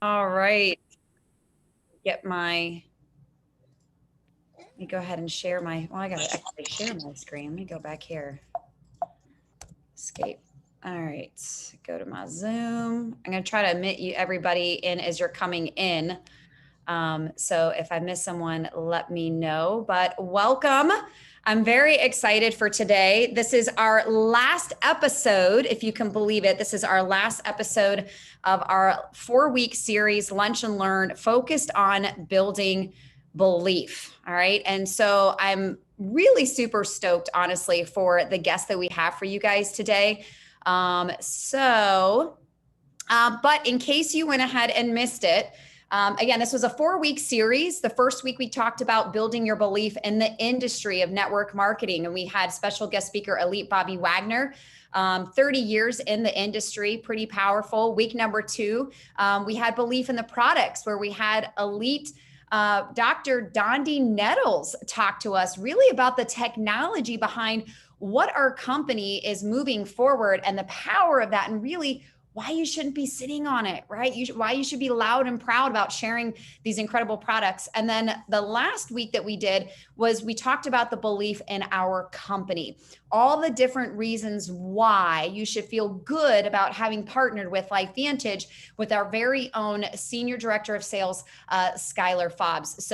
All right. Let me go ahead and share I got to actually share my screen. Let me go back here. Escape. All right. Go to my Zoom. I'm going to try to admit everybody in as you're coming in. So if I miss someone, let me know. But welcome. I'm very excited for today. This is our last episode, if you can believe it. This is our last episode of our 4-week series, Lunch and Learn, focused on building belief. All right. And so I'm really super stoked, honestly, for the guests that we have for you guys today. But in case you went ahead and missed it, again, this was a 4-week series. The first week we talked about building your belief in the industry of network marketing, and we had special guest speaker Elite Bobby Wagner. 30 years in the industry, pretty powerful. Week number 2, we had belief in the products, where we had Elite Dr. Dondi Nettles talk to us really about the technology behind what our company is moving forward and the power of that, and really why you shouldn't be sitting on it, right? Why you should be loud and proud about sharing these incredible products. And then the last week that we did was we talked about the belief in our company, all the different reasons why you should feel good about having partnered with LifeVantage with our very own Senior Director of Sales, Skylar Fobbs.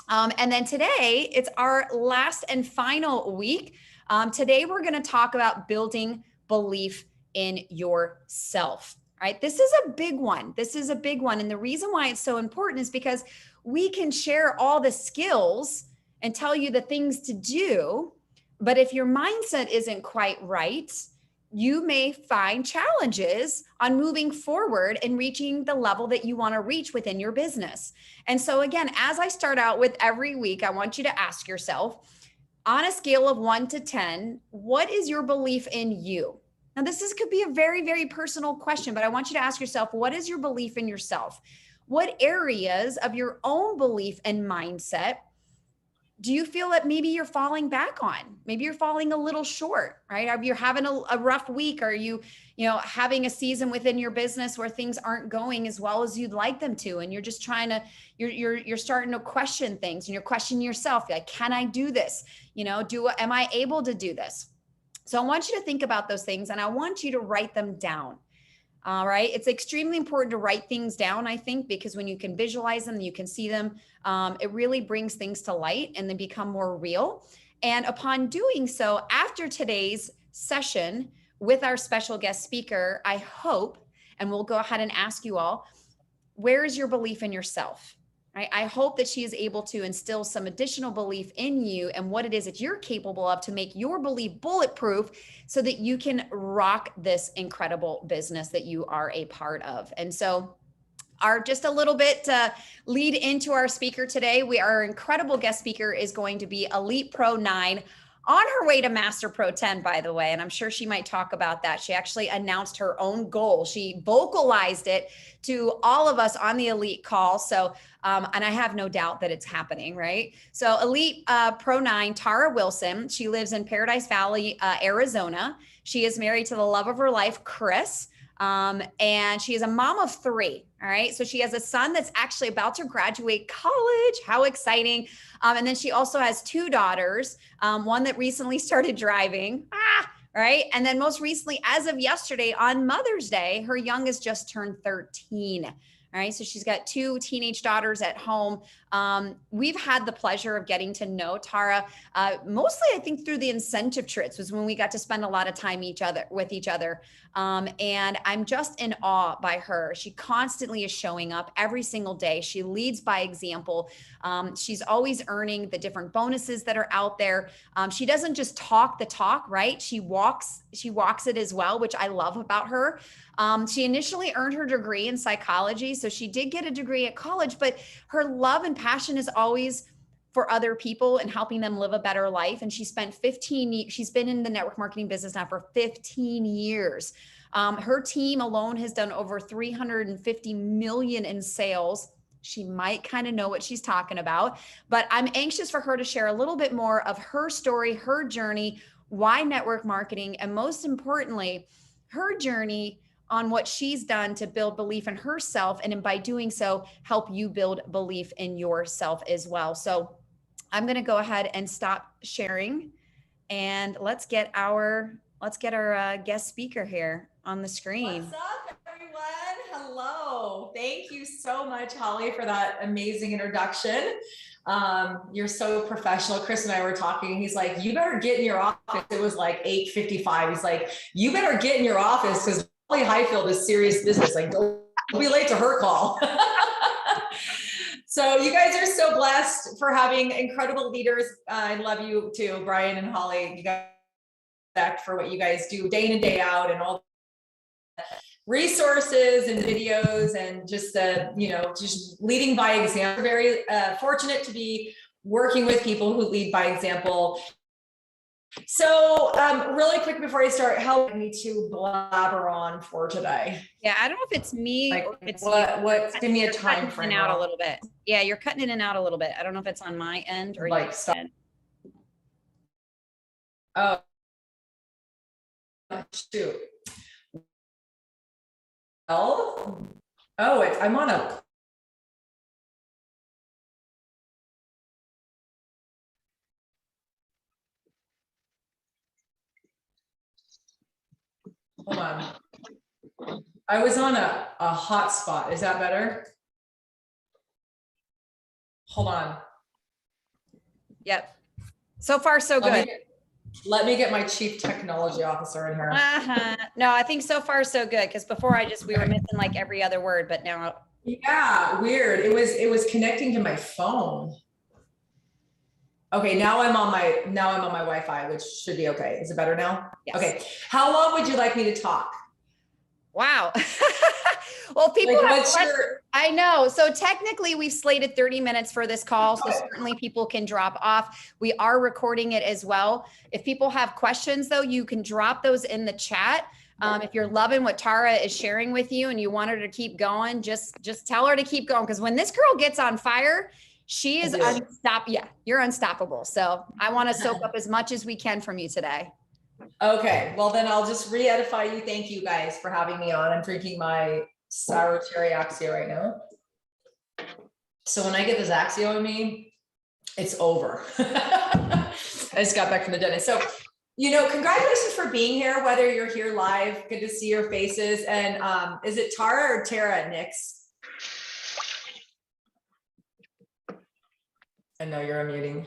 And then today it's our last and final week. Today we're going to talk about building belief in yourself. Right? This is a big one. And the reason why it's so important is because we can share all the skills and tell you the things to do. But if your mindset isn't quite right, you may find challenges on moving forward and reaching the level that you want to reach within your business. And so again, as I start out with every week, I want you to ask yourself, on a scale of 1 to 10, what is your belief in you? Now, could be a very, very personal question, but I want you to ask yourself, what is your belief in yourself? What areas of your own belief and mindset do you feel that maybe you're falling back on? Maybe you're falling a little short, right? Are you having a rough week? Are you having a season within your business where things aren't going as well as you'd like them to? And you're just trying to, you're starting to question things, and you're questioning yourself. Like, can I do this? Am I able to do this? So I want you to think about those things, and I want you to write them down. All right. It's extremely important to write things down, I think, because when you can visualize them, you can see them. It really brings things to light and they become more real. And upon doing so, after today's session with our special guest speaker, I hope, and we'll go ahead and ask you all, where is your belief in yourself? Right? I hope that she is able to instill some additional belief in you and what it is that you're capable of to make your belief bulletproof so that you can rock this incredible business that you are a part of. And so just a little bit to lead into our speaker today, our incredible guest speaker is going to be Elite Pro 9, on her way to Master Pro 10, by the way, and I'm sure she might talk about that. She actually announced her own goal. She vocalized it to all of us on the Elite call. So, and I have no doubt that it's happening, right? So Elite Pro 9, Tara Wilson, she lives in Paradise Valley, Arizona. She is married to the love of her life, Chris. And she is a mom of 3. All right. So she has a son that's actually about to graduate college. How exciting. And then she also has 2 daughters, one that recently started driving. Right. And then most recently, as of yesterday on Mother's Day, her youngest just turned 13. All right. So she's got 2 teenage daughters at home. We've had the pleasure of getting to know Tara, mostly, I think, through the incentive trips was when we got to spend a lot of time with each other. And I'm just in awe by her. She constantly is showing up every single day. She leads by example. She's always earning the different bonuses that are out there. She doesn't just talk the talk, right? She walks it as well, which I love about her. She initially earned her degree in psychology. So she did get a degree at college, but her love and passion is always for other people and helping them live a better life. And she's been in the network marketing business now for 15 years. Her team alone has done over 350 million in sales. She might kind of know what she's talking about, but I'm anxious for her to share a little bit more of her story, her journey, why network marketing, and most importantly, her journey on what she's done to build belief in herself. And by doing so, help you build belief in yourself as well. So I'm going to go ahead and stop sharing, and let's get our guest speaker here on the screen. What's up, everyone? Hello. Thank you so much, Holly, for that amazing introduction. You're so professional. Chris and I were talking. He's like, you better get in your office. It was like 8:55. He's like, you better get in your office because Holly Highfield is serious business. Like, don't be late to her call. So you guys are so blessed for having incredible leaders. I love you too, Brian and Holly. You guys for what you guys do day in and day out, and all the resources and videos, and just just leading by example. Very fortunate to be working with people who lead by example. So really quick before I start, help me to blabber on for today. Yeah, I don't know if it's me, like, or if it's what give me a time frame out a little bit. Yeah, you're cutting in and out a little bit. I don't know if it's on my end or like your end. Oh shoot. Well, I'm on a hold on. I was on a hotspot. Is that better? Hold on. Yep. So far, so good. Let me get my chief technology officer in here. No, I think so far so good, because before we were missing like every other word, but now. Yeah, weird. It was connecting to my phone. Okay, now I'm on my Wi-Fi, which should be okay. Is it better now? Yes. Okay. How long would you like me to talk? Wow. Well, people like, have I know. So technically we've slated 30 minutes for this call. So certainly people can drop off. We are recording it as well. If people have questions though, you can drop those in the chat. If you're loving what Tara is sharing with you and you want her to keep going, just tell her to keep going. Because when this girl gets on fire, she is unstoppable. Yeah, you're unstoppable. So I want to soak up as much as we can from you today. Okay, well then I'll just re-edify you. Thank you guys for having me on. I'm drinking my sour cherry Axio right now. So when I get this Axio in me, it's over. I just got back from the dentist. So, congratulations for being here, whether you're here live, good to see your faces. And is it Tara or Tara at Nick's? I know you're unmuting.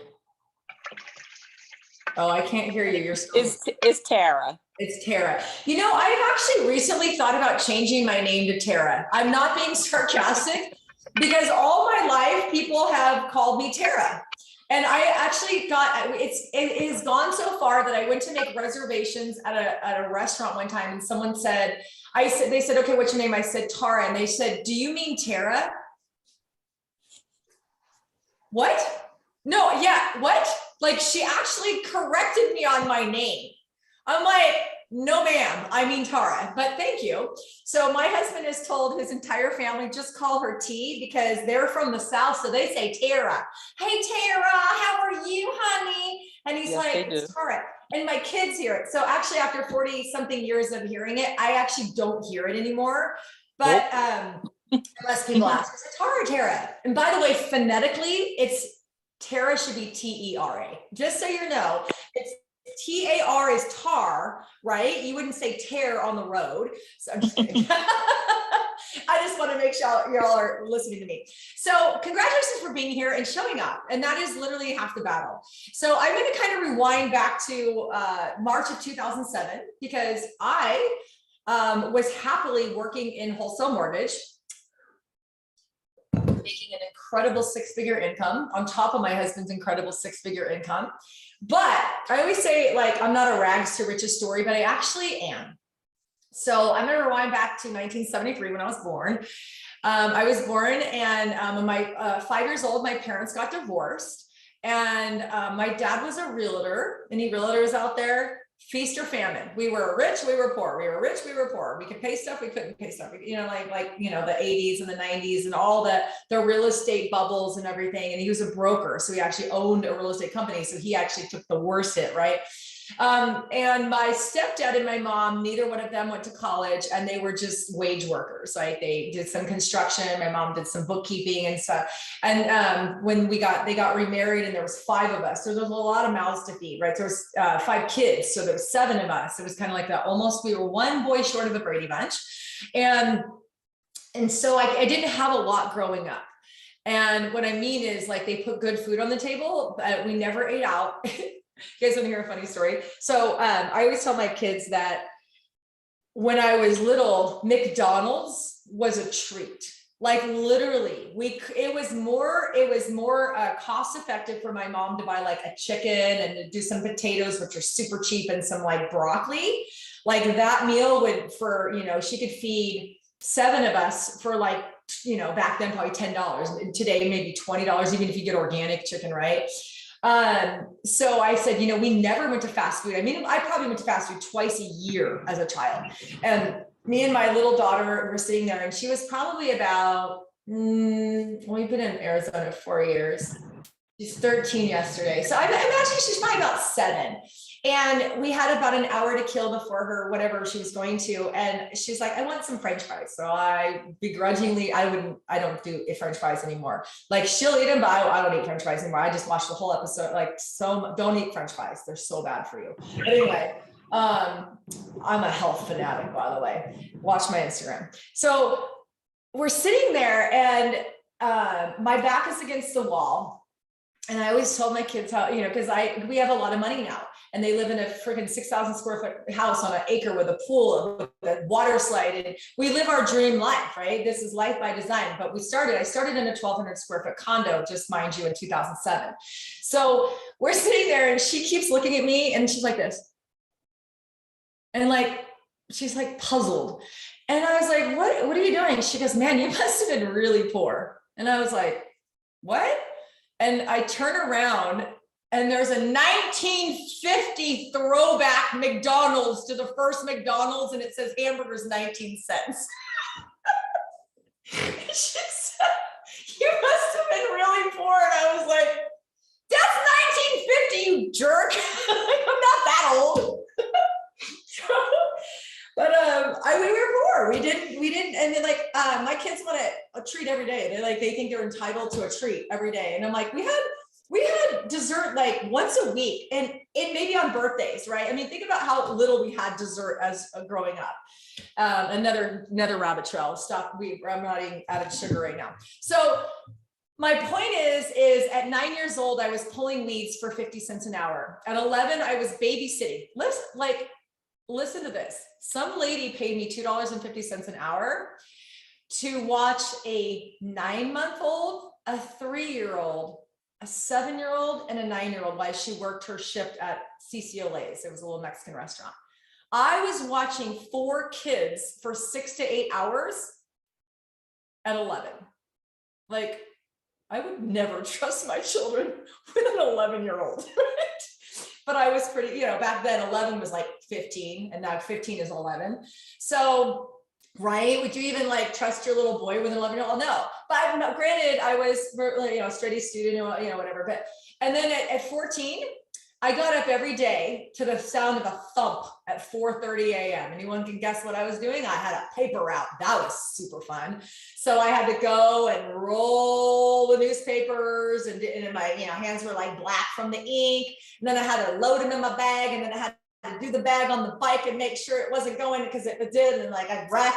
Oh, I can't hear you. It's Tara. It's Tara. I've actually recently thought about changing my name to Tara. I'm not being sarcastic, because all my life people have called me Tara. And I actually got, it has gone so far that I went to make reservations at a restaurant one time, and someone said, they said, okay, what's your name? I said, Tara. And they said, do you mean Tara? What? No, yeah, what? Like, she actually corrected me on my name. I'm like, no, ma'am, I mean Tara, but thank you. So my husband has told his entire family, just call her T, because they're from the South. So they say Tara. Hey, Tara, how are you, honey? And he's like, it's Tara. And my kids hear it. So actually, after 40 something years of hearing it, I actually don't hear it anymore. But unless people ask, is it Tara or Tara? And by the way, phonetically, Tara should be T-E-R-A. Just so you know, it's T-A-R is tar, right? You wouldn't say tear on the road. So I'm just kidding. I just want to make sure y'all are listening to me. So congratulations for being here and showing up. And that is literally half the battle. So I'm going to kind of rewind back to March of 2007, because I was happily working in wholesale mortgage, making an incredible six-figure income on top of my husband's incredible six-figure income. But I always say, like, I'm not a rags to riches story, but I actually am. So I'm going to rewind back to 1973 when I was born. I was born, and when my 5 years old, my parents got divorced, and my dad was a realtor. Any realtors out there? Feast or famine. We were rich, we were poor. We were rich, we were poor. We could pay stuff, we couldn't pay stuff. The 80s and the 90s and all the real estate bubbles and everything. And he was a broker, so he actually owned a real estate company. So he actually took the worst hit, right? And my stepdad and my mom, neither one of them went to college, and they were just wage workers. Like they did some construction. My mom did some bookkeeping and stuff. And when they got remarried, and there was 5 of us, so there was a lot of mouths to feed, right? There was 5 kids, so there was 7 of us. It was kind of like that. Almost, we were one boy short of the Brady Bunch, and so I didn't have a lot growing up. And what I mean is, like, they put good food on the table, but we never ate out. You guys want to hear a funny story? So I always tell my kids that when I was little, McDonald's was a treat. Like literally, it was more cost effective for my mom to buy like a chicken and to do some potatoes, which are super cheap, and some like broccoli. Like that meal would, for, she could feed 7 of us for like, back then probably $10. And today maybe $20, even if you get organic chicken, right? So I said, we never went to fast food. I mean, I probably went to fast food twice a year as a child. And me and my little daughter were sitting there, and she was probably about, we've been in Arizona 4 years. She's 13 yesterday. So I imagine she's probably about 7. And we had about an hour to kill before her, whatever she was going to. And she's like, I want some French fries. So I begrudgingly, I don't do French fries anymore. Like she'll eat them, but I don't eat French fries anymore. I just watched the whole episode. Like, so don't eat French fries. They're so bad for you. But anyway, I'm a health fanatic, by the way. Watch my Instagram. So we're sitting there, and my back is against the wall. And I always told my kids how, because we have a lot of money now, and they live in a freaking 6,000 square foot house on an acre with a pool, with a water slide, and we live our dream life, right? This is life by design. But I started in a 1,200 square foot condo, just mind you, in 2007. So we're sitting there, and she keeps looking at me, and she's like this. And like, she's like puzzled. And I was like, what are you doing? She goes, man, you must have been really poor. And I was like, what? And I turn around, and there's a 1950 throwback McDonald's to the first McDonald's, and it says hamburgers 19 cents. She said, you must have been really poor. And I was like, that's 1950, you jerk. I'm not that old. But we were poor. We didn't, and then like my kids want a treat every day. They think they're entitled to a treat every day. And I'm like, we had dessert like once a week, and it maybe on birthdays, right? I mean, think about how little we had dessert as growing up. Another rabbit trail. I'm not eating added sugar right now. So my point is at 9 years old, I was pulling weeds for 50 cents an hour. At 11, I was babysitting. Listen to this. Some lady paid me $2.50 an hour to watch a 9-month-old, a 3-year-old, a 7-year-old, and a 9-year-old while she worked her shift at CCOLA's. It was a little Mexican restaurant. I was watching 4 kids for 6 to 8 hours at 11. Like, I would never trust my children with an 11-year-old. But I was pretty, back then 11 was like 15, and now 15 is 11. So, right, would you even like trust your little boy with an 11-year-old? No, but granted, I was, a straight A student, whatever. But, and then at 14, I got up every day to the sound of a thump at 4:30 a.m. Anyone can guess what I was doing? I had a paper route. That was super fun. So I had to go and roll the newspapers, and my hands were like black from the ink. And then I had to load them in my bag, and then I had to do the bag on the bike and make sure it wasn't going, because if it did, and like I'd wreck.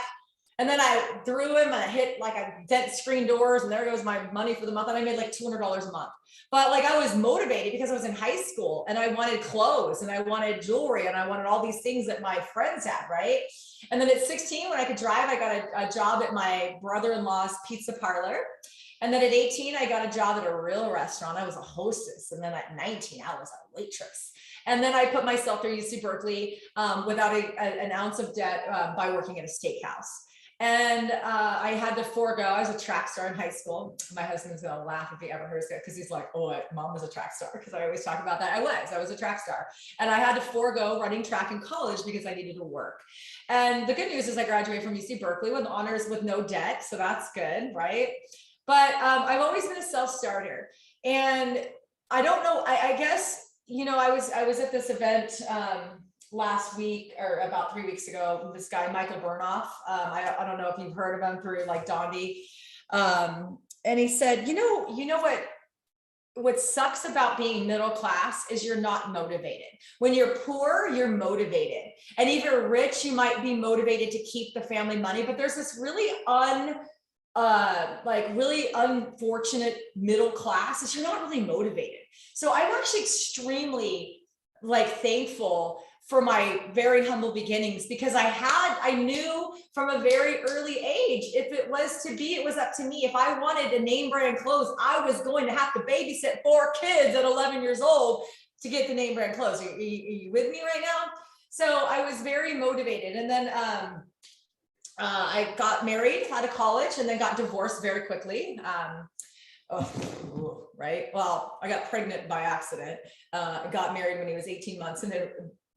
And then I threw him, and I hit like a dent screen doors, and there goes my money for the month. And I made like $200 a month. But like I was motivated because I was in high school, and I wanted clothes, and I wanted jewelry, and I wanted all these things that my friends had, right? And then at 16, when I could drive, I got a job at my brother-in-law's pizza parlor. And then at 18, I got a job at a real restaurant. I was a hostess. And then at 19, I was a waitress. And then I put myself through UC Berkeley without an ounce of debt by working at a steakhouse. And I had to forego. I was a track star in high school. My husband's gonna laugh if he ever hears it, because he's like, oh, mom was a track star, because I always talk about that. I was a track star. And I had to forego running track in college because I needed to work. And the good news is I graduated from UC Berkeley with honors with no debt. So that's good, right? But I've always been a self-starter. And I don't know, I guess I was at this event last week or about 3 weeks ago. This guy, Michael Burnoff. I don't know if you've heard of him through like Dondi. And he said, what sucks about being middle class is you're not motivated. When you're poor, you're motivated. And if you're rich, you might be motivated to keep the family money, but there's this really really unfortunate middle class is you're not really motivated. So I'm actually extremely thankful for my very humble beginnings, because I knew from a very early age, if it was to be, it was up to me. If I wanted a name brand clothes, I was going to have to babysit 4 kids at 11 years old to get the name brand clothes. Are you with me right now? So I was very motivated. And then I got married out of college and then got divorced very quickly. Right. Well, I got pregnant by accident. I got married when he was 18 months and then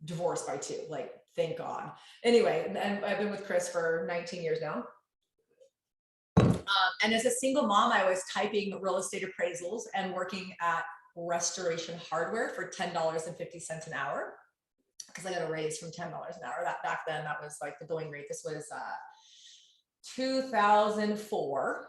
divorced by 2, thank God. Anyway, and I've been with Chris for 19 years now. And as a single mom, I was typing real estate appraisals and working at Restoration Hardware for $10.50 an hour, because I got a raise from $10 an hour. That back then, that was like the going rate. This was 2004,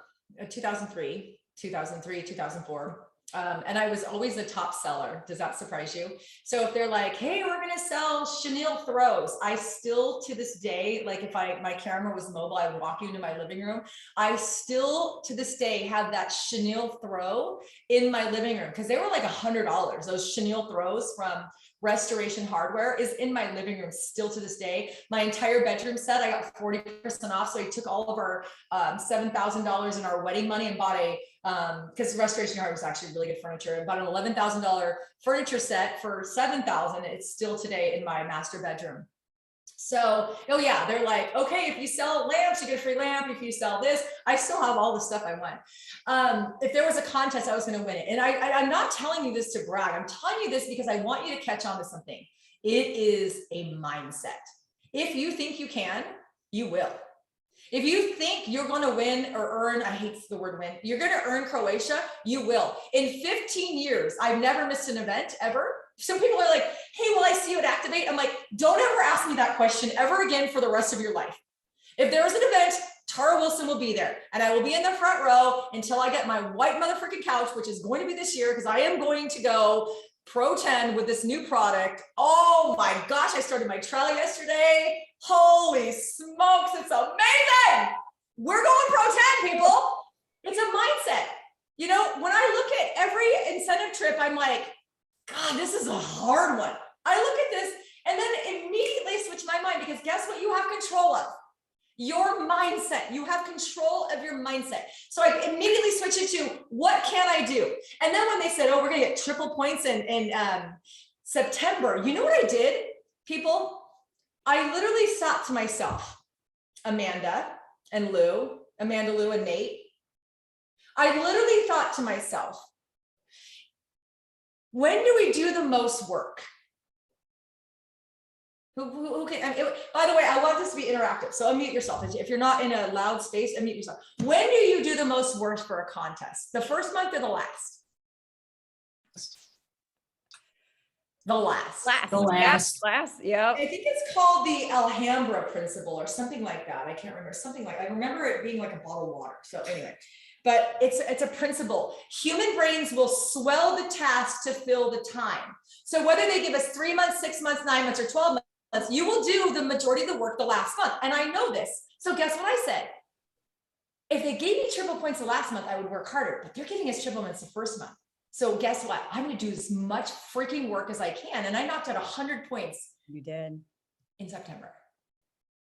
2003, 2004. And I was always a top seller. Does that surprise you? So if they're like, hey, we're going to sell chenille throws, I still to this day, if my camera was mobile, I would walk you into my living room. I still to this day have that chenille throw in my living room, because they were like $100. Those chenille throws from Restoration Hardware is in my living room still to this day. My entire bedroom set, I got 40% off. So I took all of our $7,000 in our wedding money and bought because Restoration Hardware was actually really good furniture. I bought an $11,000 furniture set for $7,000. It's still today in my master bedroom. So, oh yeah, they're like, okay, if you sell lamps, you get a free lamp. If you sell this, I still have all the stuff I want. If there was a contest, I was going to win it. And I'm not telling you this to brag. I'm telling you this because I want you to catch on to something. It is a mindset. If you think you can, you will. If you think you're going to win or earn, I hate the word win, you're going to earn Croatia, you will. In 15 years, I've never missed an event ever. Some people are like, hey, will I see you at Activate? I'm like, don't ever ask me that question ever again for the rest of your life. If there's an event, Tara Wilson will be there, and I will be in the front row until I get my white motherfucking couch, which is going to be this year, because I am going to go Pro 10 with this new product. Oh my gosh, I started my trial yesterday. Holy smokes, it's amazing. We're going Pro 10, people. It's a mindset. When I look at every incentive trip, I'm like, God, this is a hard one. I look at this and then immediately switch my mind, because guess what you have control of? Your mindset. You have control of your mindset. So I immediately switch it to, what can I do? And then when they said, oh, we're going to get triple points in September, you know what I did, people? I literally thought to myself, Amanda, Lou, and Nate, I literally thought to myself, when do we do the most work? Who can, by the way, I want this to be interactive. So unmute yourself. If you're not in a loud space, unmute yourself. When do you do the most work for a contest? The first month or the last? The last. Last. Yep. I think it's called the Alhambra principle or something like that. I can't remember. I remember it being like a bottle of water. So anyway, but it's a principle. Human brains will swell the task to fill the time. So whether they give us 3 months, 6 months, 9 months, or 12 months, you will do the majority of the work the last month. And I know this. So guess what I said? If they gave me triple points the last month, I would work harder, but they're giving us triple points the first month. So guess what? I'm going to do as much freaking work as I can. And I knocked out 100 points. You did. In September.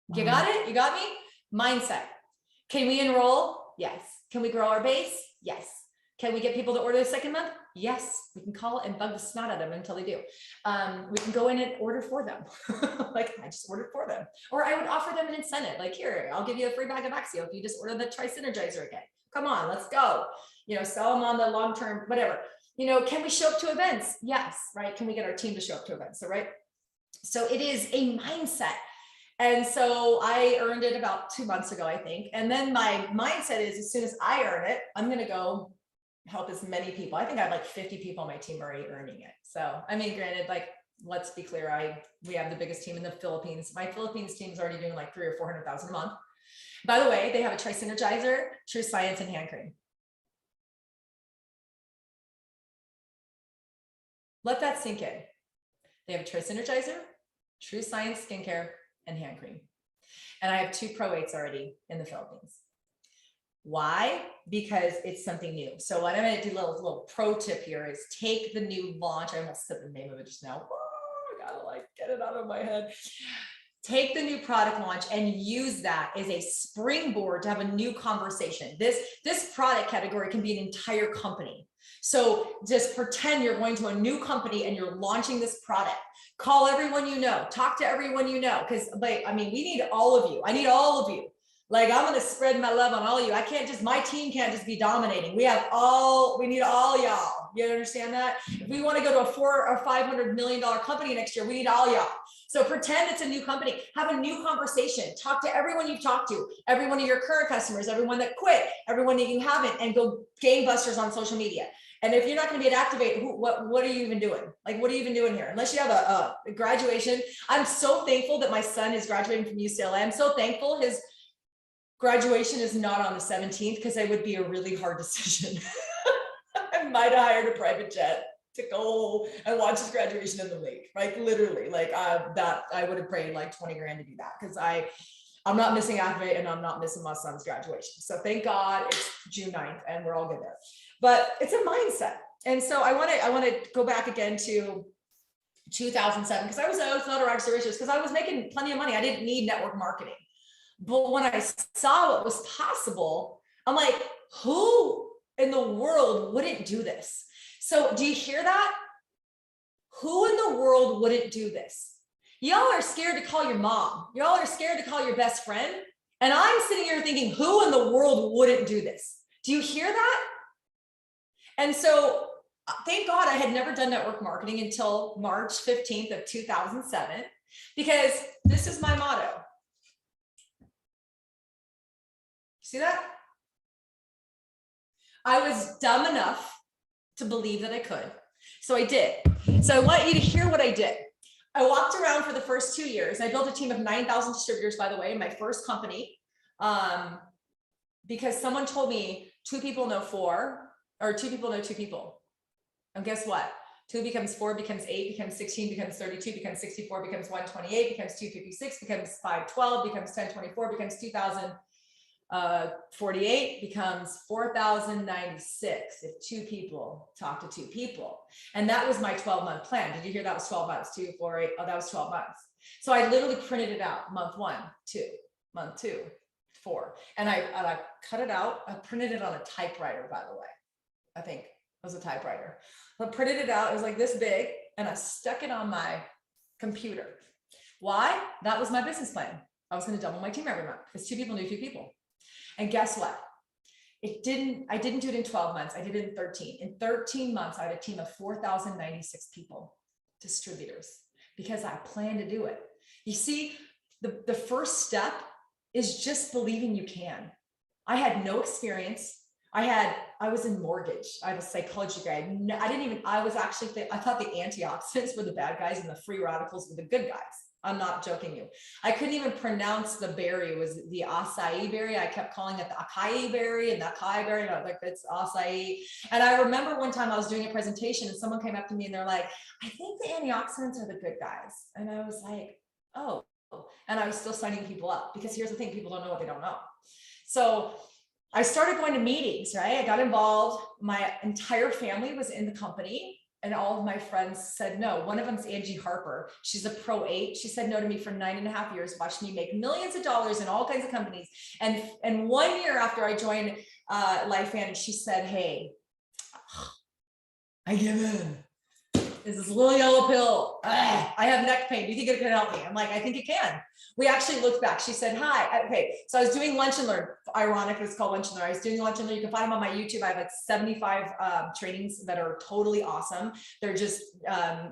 Wow. You got it? You got me? Mindset. Can we enroll? Yes. Can we grow our base? Yes. Can we get people to order the second month? Yes. We can call and bug the snot out of them until they do. We can go in and order for them. Like I just ordered for them. Or I would offer them an incentive. Like, here, I'll give you a free bag of Axio if you just order the Tri-Synergizer again. Come on, let's go. Sell them on the long-term, whatever. Can we show up to events? Yes, right? Can we get our team to show up to events? So, right? So it is a mindset. And so I earned it about 2 months ago, I think. And then my mindset is, as soon as I earn it, I'm going to go help as many people. I think I have like 50 people on my team already earning it. So, I mean, granted, like, let's be clear, we have the biggest team in the Philippines. My Philippines team is already doing like 300,000 or 400,000 a month. By the way, they have a Tri-Synergizer, True Science, and hand cream. Let that sink in. They have a Tri-Synergizer, True Science skincare, and hand cream. And I have 2 Pro 8s already in the Philippines. Why? Because it's something new. So what I'm going to do, little pro tip here is take the new launch. I almost said the name of it just now. Oh, I gotta like get it out of my head. Take the new product launch and use that as a springboard to have a new conversation. This product category can be an entire company. So just pretend you're going to a new company and you're launching this product. Call everyone you know, talk to everyone you know, because like, I mean, we need all of you. I need all of you. Like, I'm going to spread my love on all of you. I can't just, my team can't just be dominating. We need all y'all. You understand that? If we want to go to a $400 or $500 million company next year, we need all y'all. So pretend it's a new company, have a new conversation, talk to everyone you've talked to, every one of your current customers, everyone that quit, everyone that you haven't, and go gangbusters on social media. And if you're not going to be at Activate, what are you even doing? Like, what are you even doing here? Unless you have a graduation. I'm so thankful that my son is graduating from UCLA. I'm so thankful his graduation is not on the 17th, because it would be a really hard decision. I might have hired a private jet to go and watch his graduation in the lake, like literally, like that I would have paid like 20 grand to do that, because I'm not missing Activate and I'm not missing my son's graduation. So thank God it's June 9th and we're all good there. But it's a mindset. And so I want to go back again to 2007, because I was not a registered researcher, because I was making plenty of money. I didn't need network marketing. But when I saw what was possible, I'm like, who in the world wouldn't do this? So do you hear that? Who in the world wouldn't do this? Y'all are scared to call your mom. Y'all are scared to call your best friend. And I'm sitting here thinking, who in the world wouldn't do this? Do you hear that? And so thank God I had never done network marketing until March 15th of 2007, because this is my motto. See that? I was dumb enough to believe that I could. So I did. So I want you to hear what I did. I walked around for the first 2 years. I built a team of 9,000 distributors, by the way, in my first company, because someone told me 2 people know 4, or 2 people know 2 people. And guess what? 2 becomes 4, becomes 8, becomes 16, becomes 32, becomes 64, becomes 128, becomes 256, becomes 512, becomes 1024, becomes 2048, becomes 4,096 if 2 people talk to 2 people. And that was my 12-month plan. Did you hear that was 12 months? 2, 4, 8. Oh, that was 12 months. So I literally printed it out. Month 1, 2, month 2, 4. And I cut it out. I printed it on a typewriter, by the way. I think it was a typewriter. I printed it out. It was like this big, and I stuck it on my computer. Why? That was my business plan. I was going to double my team every month, because 2 people knew 2 people. And guess what? I didn't do it in 12 months. I did it in 13. In 13 months, I had a team of 4,096 people, distributors, because I planned to do it. You see, the first step is just believing you can. I had no experience. I was in mortgage. I have a psychology degree. I thought the antioxidants were the bad guys and the free radicals were the good guys. I'm not joking you. I couldn't even pronounce the berry. It was the acai berry. I kept calling it the acai berry and the acai berry. And I was like, it's acai. And I remember one time I was doing a presentation and someone came up to me and they're like, I think the antioxidants are the good guys. And I was like, oh, and I was still signing people up, because here's the thing, people don't know what they don't know. So I started going to meetings, right? I got involved. My entire family was in the company. And all of my friends said no. One of them's Angie Harper. She's a Pro 8. She said no to me for 9.5 years, watched me make millions of dollars in all kinds of companies. And 1 year after I joined LifeVantage, she said, hey, I give in. is this little yellow pill. Ugh, I have neck pain. Do you think it can help me? I'm like, I think it can. We actually looked back. She said, hi. Okay. So I was doing Lunch and Learn. Ironic, it's called Lunch and Learn. I was doing Lunch and Learn. You can find them on my YouTube. I have like 75 trainings that are totally awesome. They're just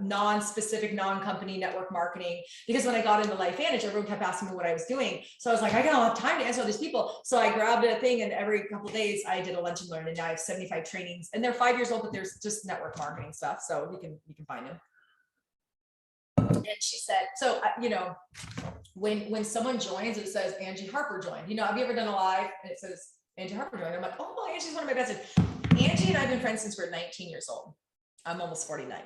non-specific, non-company network marketing. Because when I got into LifeVantage, everyone kept asking me what I was doing. So I was like, I don't have time to answer all these people. So I grabbed a thing, and every couple of days I did a Lunch and Learn, and now I have 75 trainings, and they're 5 years old, but there's just network marketing stuff. So you can find them. And she said, so, you know, when someone joins, it says Angie Harper joined. You know, have you ever done a live and it says Angie Harper joined? I'm like, oh, Angie's one of my best friends. Angie and I have been friends since we're 19 years old. I'm almost 49.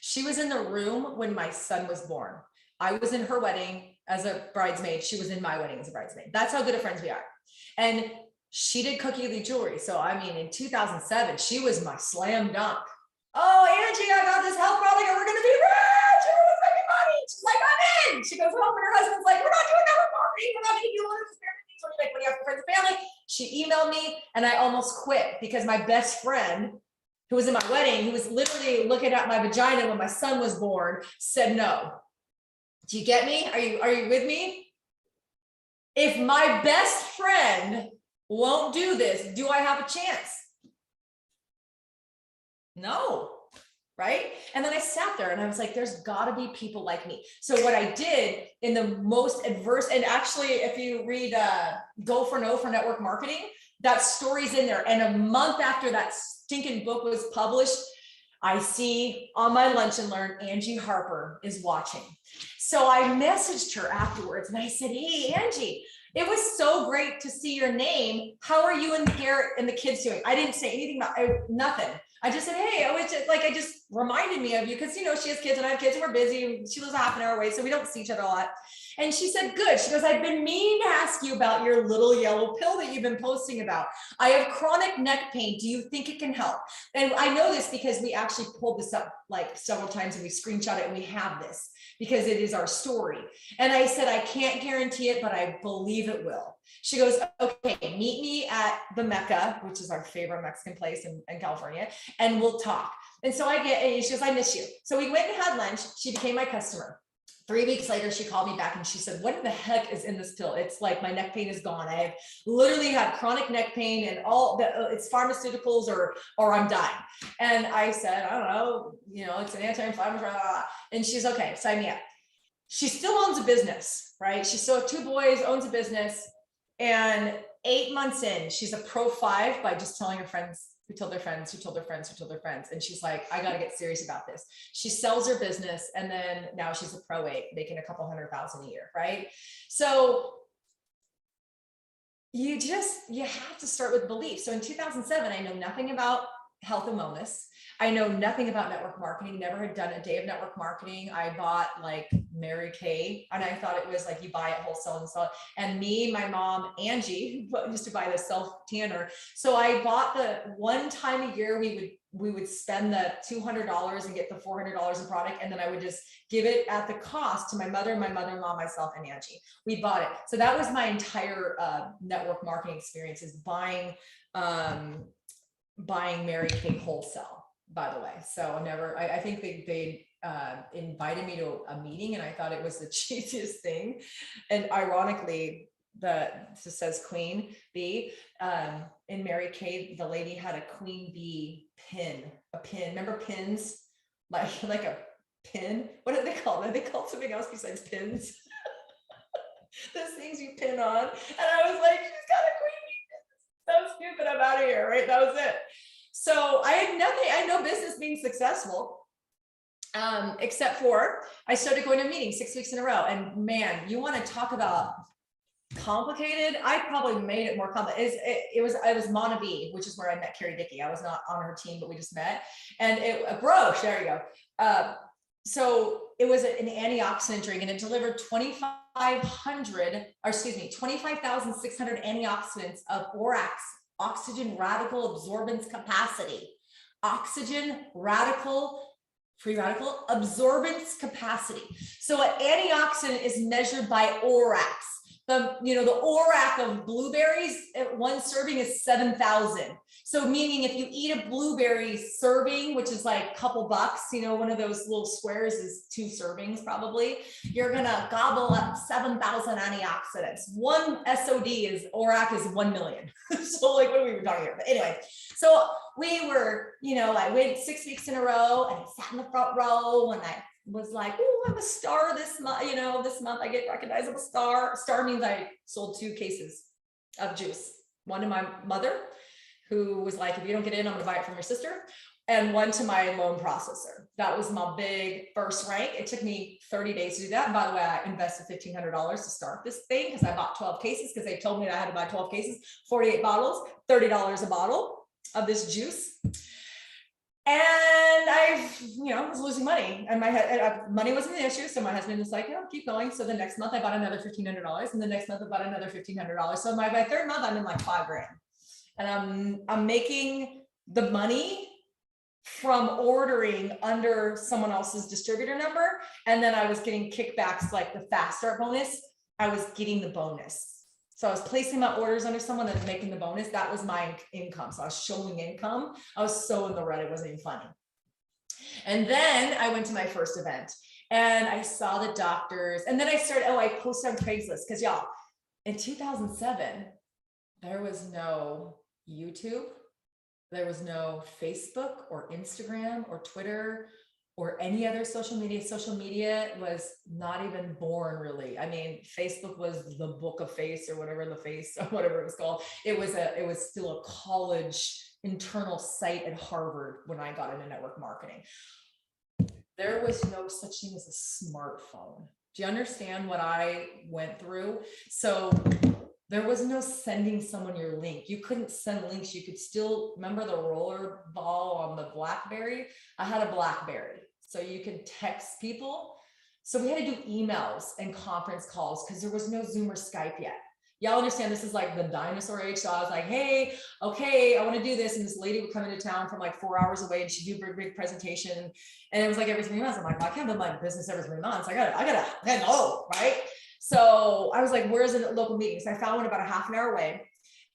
She was in the room when my son was born. I was in her wedding as a bridesmaid. She was in my wedding as a bridesmaid. That's how good of friends we are. And she did Cookie Lee jewelry. So, I mean, in 2007, she was my slam dunk. Oh, Angie, I got this health product and we're going to be rich. Everyone's making money. She's like, I'm in. She goes home and her husband's like, we're not doing network marketing. We're not going to do one of these things when you make money off your friends and family. She emailed me and I almost quit because my best friend, who was in my wedding, who was literally looking at my vagina when my son was born, said no. Do you get me? Are you with me? If my best friend won't do this, do I have a chance? No, right? And then I sat there and I was like, there's gotta be people like me. So what I did in the most adverse, and actually, if you read Go for No for Network Marketing, that story's in there. And a month after that stinking book was published, I see on my Lunch and Learn, Angie Harper is watching. So I messaged her afterwards and I said, hey, Angie, it was so great to see your name. How are you and Garrett and the kids doing? I didn't say anything about nothing. I just said, hey, I was just like, I just reminded me of you because, you know, she has kids and I have kids and we're busy. She lives a half an hour away, so we don't see each other a lot. And she said, good. She goes, I've been meaning to ask you about your little yellow pill that you've been posting about. I have chronic neck pain. Do you think it can help? And I know this because we actually pulled this up like several times and we screenshot it and we have this because it is our story. And I said, I can't guarantee it, but I believe it will. She goes, okay, meet me at the Mecca, which is our favorite Mexican place in California, and we'll talk. And so and she goes, I miss you. So we went and had lunch. She became my customer. 3 weeks later, she called me back and she said, what the heck is in this pill? It's like my neck pain is gone. I have literally had chronic neck pain and all the it's pharmaceuticals or I'm dying. And I said, I don't know, you know, it's an anti-inflammatory. And she's okay, sign me up. She still owns a business, right? She still has 2 boys, owns a business. And 8 months in, she's a pro 5 by just telling her friends who told their friends, who told their friends, who told their friends. And she's like, I got to get serious about this. She sells her business. And then now she's a pro 8, making a couple $100,000 a year. Right. So you have to start with belief. So in 2007, I know nothing about health and wellness. I know nothing about network marketing, never had done a day of network marketing. I bought like Mary Kay and I thought it was like you buy it wholesale and sell it. And me, my mom, Angie, who used to buy the self tanner. So I bought the one time a year we would spend the $200 and get the $400 in product. And then I would just give it at the cost to my mother, my mother-in-law, myself, and Angie. We bought it. So that was my entire network marketing experience, is buying Mary Kay wholesale. By the way, so I think they invited me to a meeting and I thought it was the cheesiest thing. And ironically, it says Queen Bee, in Mary Kay, the lady had a Queen Bee pin, remember pins? Like a pin? What are they called? Are they called something else besides pins? Those things you pin on. And I was like, she's got a Queen Bee. So stupid, I'm out of here, right? That was it. So I had nothing, I had no business being successful, except for I started going to meetings 6 weeks in a row. And man, you want to talk about complicated? I probably made it more complicated. It was Mona B, which is where I met Carrie Dickey. I was not on her team, but we just met. And there you go. So it was an antioxidant drink and it delivered 25,600 antioxidants of borax, oxygen radical absorbance capacity, free radical absorbance capacity. So an antioxidant is measured by ORAX. the ORAC of blueberries at one serving is 7,000. So meaning if you eat a blueberry serving, which is like a couple bucks, one of those little squares is 2 servings probably, you're gonna gobble up 7,000 antioxidants. One SOD is ORAC is 1 million. So like, what are we even talking here? But anyway, so we were, I went 6 weeks in a row and I sat in the front row and I was like, oh, I'm a star this month. This month I get recognized as a star. Star means I sold 2 cases of juice. One to my mother, who was like, if you don't get in, I'm gonna buy it from your sister. And one to my loan processor. That was my big first rank. It took me 30 days to do that. And by the way, I invested $1,500 to start this thing because I bought 12 cases because they told me that I had to buy 12 cases, 48 bottles, $30 a bottle of this juice. And I, was losing money, and money wasn't the issue. So my husband was like, keep going. So the next month I bought another $1,500, and the next month I bought another $1,500. So by 3rd month I'm in like $5,000, and I'm making the money from ordering under someone else's distributor number, and then I was getting kickbacks like the fast start bonus. I was getting the bonus. So I was placing my orders under someone and making the bonus. That was my income. So I was showing income. I was so in the red, it wasn't even funny. And then I went to my first event and I saw the doctors. And then I posted on Craigslist because y'all, in 2007, there was no YouTube. There was no Facebook or Instagram or Twitter or any other social media. Social media was not even born, really. I mean, Facebook was the book of face or whatever it was called. It was still a college internal site at Harvard when I got into network marketing. There was no such thing as a smartphone. Do you understand what I went through? So there was no sending someone your link. You couldn't send links. You could still remember the roller ball on the BlackBerry. I had a BlackBerry. So you could text people. So we had to do emails and conference calls because there was no Zoom or Skype yet. Y'all understand this is like the dinosaur age. So I was like, hey, okay, I want to do this. And this lady would come into town from like 4 hours away and she'd do a big presentation. And it was like every 3 months. I'm like, well, I can't build my business every 3 months. I gotta know, right? So I was like, where's a local meeting? So I found one about a half an hour away.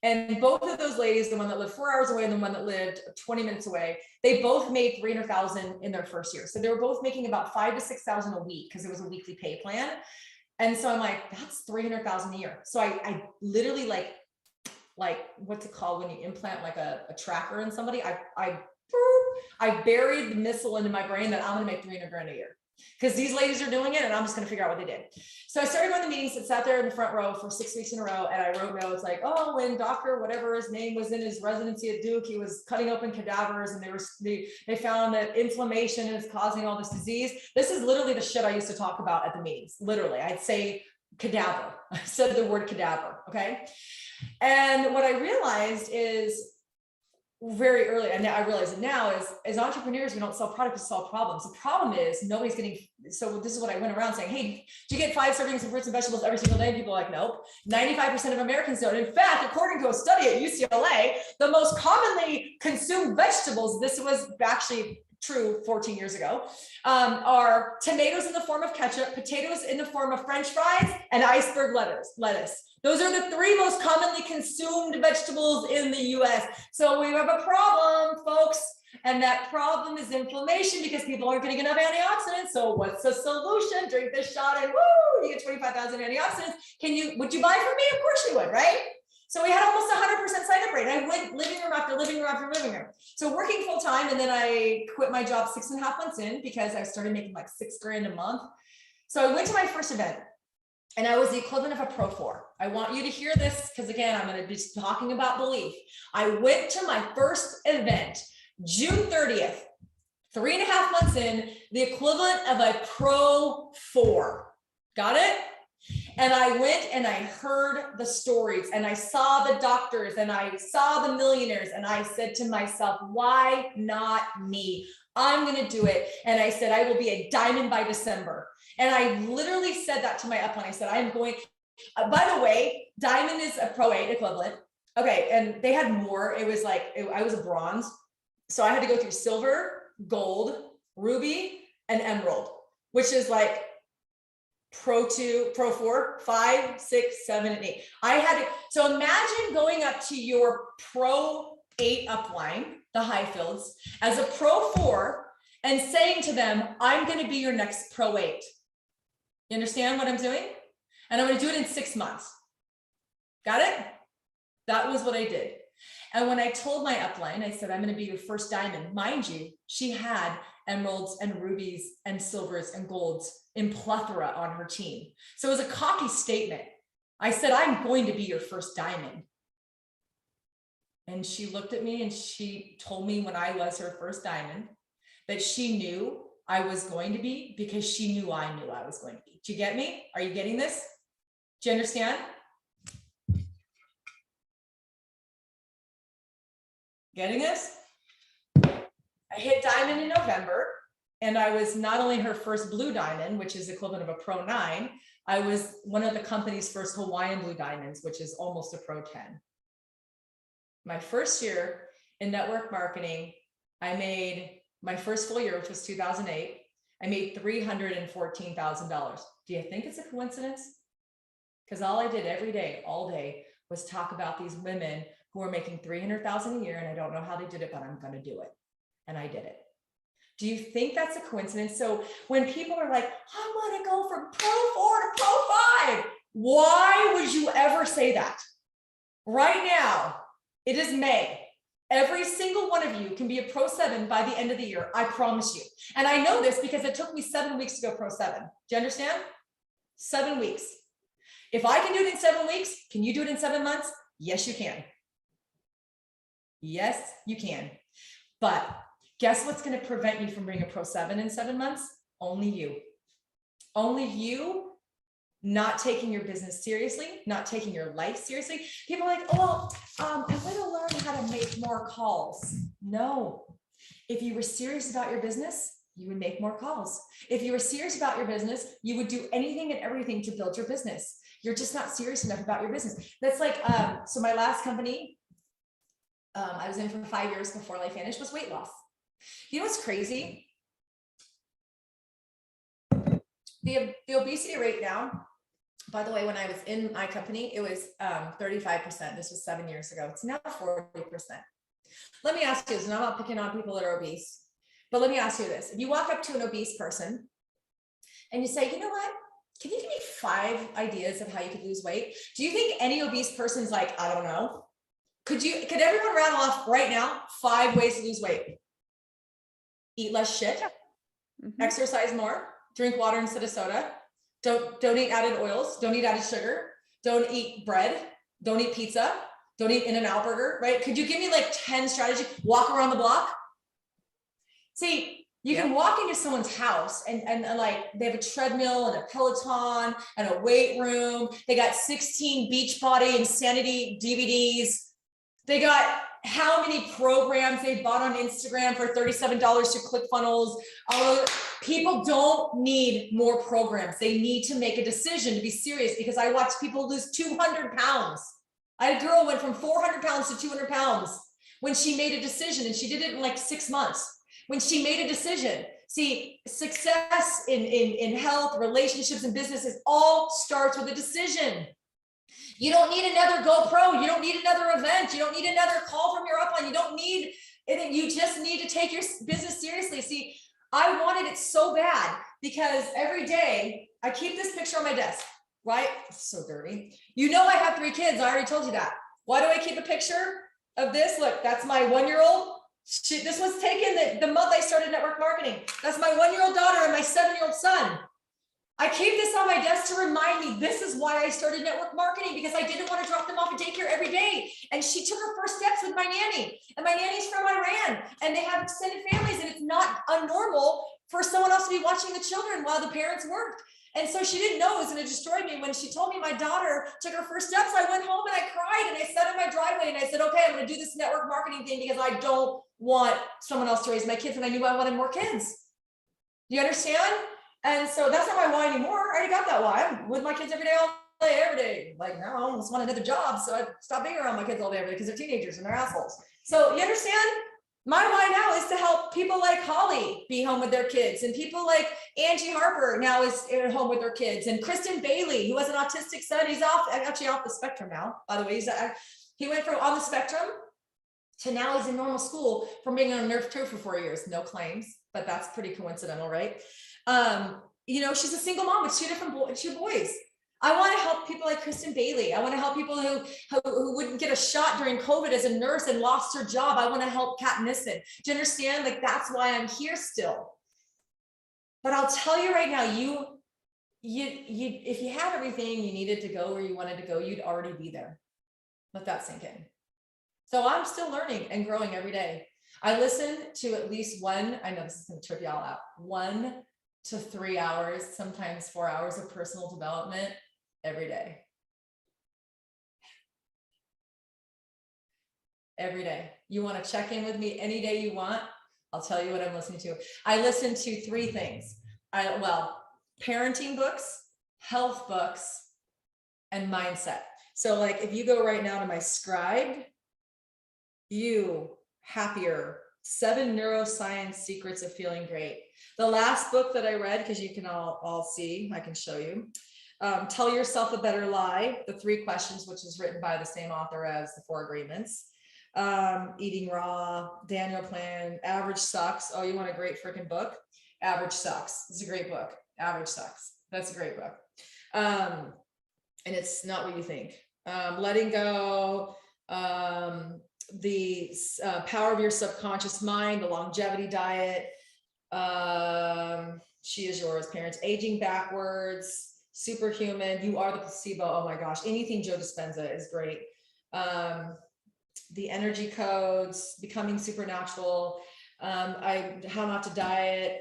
And both of those ladies, the one that lived 4 hours away and the one that lived 20 minutes away, they both made $300,000 in their first year. So they were both making about $5,000 to $6,000 a week because it was a weekly pay plan. And so I'm like, that's $300,000 a year. So I literally like what's it called when you implant like a tracker in somebody? I buried the missile into my brain that I'm gonna make $300,000 a year. Because these ladies are doing it and I'm just going to figure out what they did. So I started going to meetings and sat there in the front row for 6 weeks in a row. And I wrote notes like, oh, when Dr. whatever his name was in his residency at Duke, he was cutting open cadavers and they found that inflammation is causing all this disease. This is literally the shit I used to talk about at the meetings. Literally, I'd say cadaver. I said the word cadaver. Okay. And what I realized is very early, and I realize it now, is as entrepreneurs, we don't sell products, we solve problems. The problem is nobody's getting, so this is what I went around saying, hey, do you get 5 servings of fruits and vegetables every single day? And people are like, nope. 95% of Americans don't. In fact, according to a study at UCLA, the most commonly consumed vegetables, this was actually true 14 years ago, are tomatoes in the form of ketchup, potatoes in the form of French fries, and iceberg lettuce. Those are the 3 most commonly consumed vegetables in the US. So we have a problem, folks. And that problem is inflammation because people aren't getting enough antioxidants. So what's the solution? Drink this shot and woo, you get 25,000 antioxidants. Would you buy from me? Of course you would, right? So we had almost 100% sign up rate. I went living room after living room after living room. So working full time. And then I quit my job 6.5 months in because I started making like $6,000 a month. So I went to my first event. And I was the equivalent of a Pro 4. I want you to hear this because, again, I'm going to be talking about belief. I went to my first event, June 30th, 3.5 months in, the equivalent of a Pro 4. Got it? And I went and I heard the stories and I saw the doctors and I saw the millionaires. And I said to myself, why not me? I'm going to do it. And I said, I will be a diamond by December. And I literally said that to my upline. I said, I am going, by the way, diamond is a Pro 8 equivalent. Okay. And they had more. It was like, I was a bronze. So I had to go through silver, gold, ruby, and emerald, which is like Pro 2, Pro 4, 5, 6, 7, and 8. So imagine going up to your Pro 8 upline, the Highfields, as a Pro 4 and saying to them, I'm going to be your next Pro 8. You understand what I'm doing? And I'm going to do it in 6 months. Got it? That was what I did. And when I told my upline, I said, I'm going to be your first diamond. Mind you, she had emeralds and rubies and silvers and golds in plethora on her team. So it was a cocky statement. I said, I'm going to be your first diamond. And she looked at me and she told me when I was her first diamond that she knew I was going to be because she knew I was going to be. Do you get me? Are you getting this? Do you understand? Getting this? I hit diamond in November, and I was not only her first blue diamond, which is equivalent of a Pro 9, I was one of the company's first Hawaiian blue diamonds, which is almost a Pro 10. My first year in network marketing, I made my first full year, which was 2008. I made $314,000. Do you think it's a coincidence? Because all I did every day, all day, was talk about these women who are making $300,000 a year, and I don't know how they did it, but I'm going to do it. And I did it. Do you think that's a coincidence? So when people are like, I want to go from Pro 4 to Pro 5, why would you ever say that? Right now, it is May. Every single one of you can be a Pro 7 by the end of the year. I promise you. And I know this because it took me 7 weeks to go Pro 7. Do you understand? 7 weeks. If I can do it in 7 weeks, can you do it in 7 months? Yes, you can. Yes, you can. But guess what's going to prevent you from being a Pro 7 in 7 months? Only you. Only you not taking your business seriously, not taking your life seriously. People are like, oh, I'm going to learn how to make more calls. No. If you were serious about your business, you would make more calls. If you were serious about your business, you would do anything and everything to build your business. You're just not serious enough about your business. That's like, so my last company, I was in for 5 years before Life Vanish, was weight loss. You know what's crazy? The obesity rate now, by the way, when I was in my company, it was 35%. This was 7 years ago. It's now 40%. Let me ask you this, and I'm not picking on people that are obese, but let me ask you this. If you walk up to an obese person and you say, you know what? Can you give me 5 ideas of how you could lose weight? Do you think any obese person's like, I don't know? Could everyone rattle off right now 5 ways to lose weight? Eat less shit, exercise more, drink water instead of soda, don't eat added oils, don't eat added sugar, don't eat bread, don't eat pizza, don't eat In-N-Out burger, right? Could you give me like 10 strategies? Walk around the block. See, you can walk into someone's house and like they have a treadmill and a Peloton and a weight room. They got 16 Beachbody Insanity DVDs. They got how many programs they bought on Instagram for $37 to ClickFunnels. People don't need more programs. They need to make a decision to be serious, because I watch people lose 200 pounds. I had a girl went from 400 pounds to 200 pounds when she made a decision, and she did it in like 6 months. When she made a decision. See, success in health, relationships, and businesses all starts with a decision. You don't need another GoPro. You don't need another event. You don't need another call from your upline. You don't need it. You just need to take your business seriously. See, I wanted it so bad because every day I keep this picture on my desk, right? It's so dirty. You know, I have 3 kids. I already told you that. Why do I keep a picture of this? Look, that's my 1-year-old. This was taken the month I started network marketing. That's my 1-year-old daughter and my 7-year-old son. I keep this on my desk to remind me this is why I started network marketing, because I didn't want to drop them off at daycare every day. And she took her first steps with my nanny, and my nanny's from Iran, and they have extended families, and it's not unnormal for someone else to be watching the children while the parents worked. And so she didn't know it was going to destroy me. When she told me my daughter took her first steps, I went home and I cried, and I sat in my driveway and I said, okay, I'm going to do this network marketing thing because I don't want someone else to raise my kids. And I knew I wanted more kids. Do you understand? And so that's not my why anymore. I already got that why. I'm with my kids every day, all day, every day. Like, now I almost want another job. So I stopped being around my kids all day, every day, because they're teenagers and they're assholes. So you understand? My why now is to help people like Holly be home with their kids, and people like Angie Harper now is at home with their kids, and Kristen Bailey, who has an autistic son. He's actually off the spectrum now, by the way. He went from on the spectrum to now he's in normal school from being on a nerve tour for 4 years. No claims, but that's pretty coincidental, right? You know, she's a single mom with two boys. I want to help people like Kristen Bailey. I want to help people who wouldn't get a shot during COVID as a nurse and lost her job. I want to help Kat Nissen. Do you understand? Like, that's why I'm here still. But I'll tell you right now, if you had everything you needed to go where you wanted to go, you'd already be there. Let that sink in. So I'm still learning and growing every day. I listen to at least one, I know this is going to trip y'all out, 1 to 3 hours, sometimes 4 hours of personal development every day. Every day. You want to check in with me any day you want, I'll tell you what I'm listening to. I listen to 3 things. Parenting books, health books, and mindset. So like if you go right now to my Scribd, You Happier, 7 Neuroscience Secrets of Feeling Great. The last book that I read, because you can all see, I can show you. Tell Yourself a Better Lie, The 3 Questions, which is written by the same author as The 4 Agreements. Eating Raw, Daniel Plan, Average Sucks. Oh, you want a great freaking book? Average Sucks. It's a great book. Average Sucks. That's a great book. And it's not what you think. Letting Go, the Power of Your Subconscious Mind, The Longevity Diet, She Is Yours, Parents, Aging Backwards, Superhuman, You Are the Placebo. Oh my gosh, anything Joe Dispenza is great. The Energy Codes, Becoming Supernatural, How Not to Diet,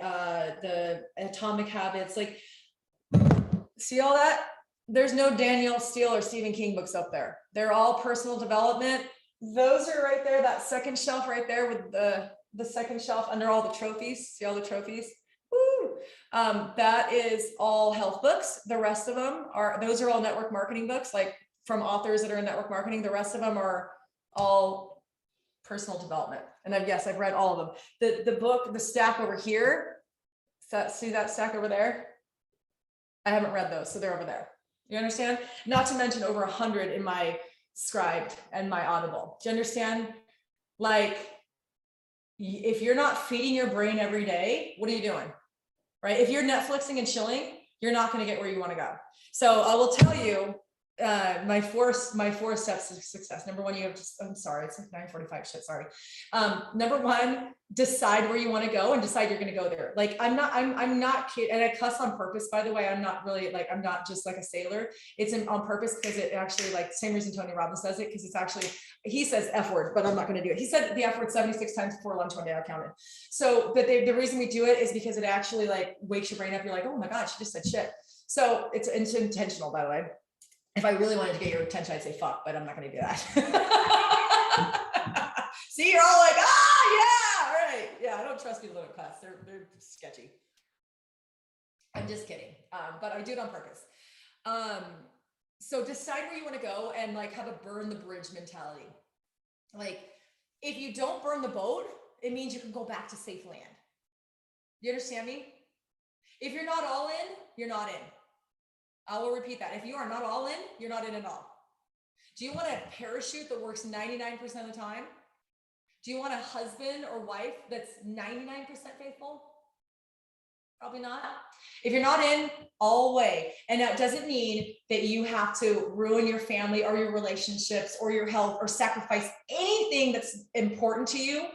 the Atomic Habits. Like, see all that? There's no Danielle Steele or Stephen King books up there. They're all personal development. Those are right there, that second shelf right there with the second shelf under all the trophies. See all the trophies? Woo! That is all health books. The rest of them those are all network marketing books, like from authors that are in network marketing. The rest of them are all personal development. And I've read all of them. The book, the stack over here, see that stack over there? I haven't read those, so they're over there. You understand? Not to mention over 100 in my Scribd and my Audible. Do you understand? Like, if you're not feeding your brain every day, what are you doing? Right? If you're Netflixing and chilling, you're not going to get where you want to go. So I will tell you, my four steps to success. Number 1, you have to, I'm sorry, it's like 9:45 shit. Sorry. Number 1, decide where you want to go and decide you're going to go there. Like, I'm not kidding. And I cuss on purpose, by the way. I'm not really like, I'm not just like a sailor. It's on purpose because it actually, like, same reason Tony Robbins says it, because it's actually, he says F word, but I'm not going to do it. He said the F word 76 times before lunch one day, I counted. So, but the reason we do it is because it actually like wakes your brain up. You're like, oh my God, she just said shit. So it's intentional, by the way. If I really wanted to get your attention, I'd say fuck, but I'm not going to do that. See, you're all like, yeah, all right. Yeah, I don't trust people that cuss. They're sketchy. I'm just kidding. But I do it on purpose. So decide where you want to go and like have a burn the bridge mentality. Like, if you don't burn the boat, it means you can go back to safe land. You understand me? If you're not all in, you're not in. I will repeat that. If you are not all in, you're not in at all. Do you want a parachute that works 99% of the time? Do you want a husband or wife that's 99% faithful? Probably not. If you're not in, all the way. And that doesn't mean that you have to ruin your family or your relationships or your health or sacrifice anything that's important to you,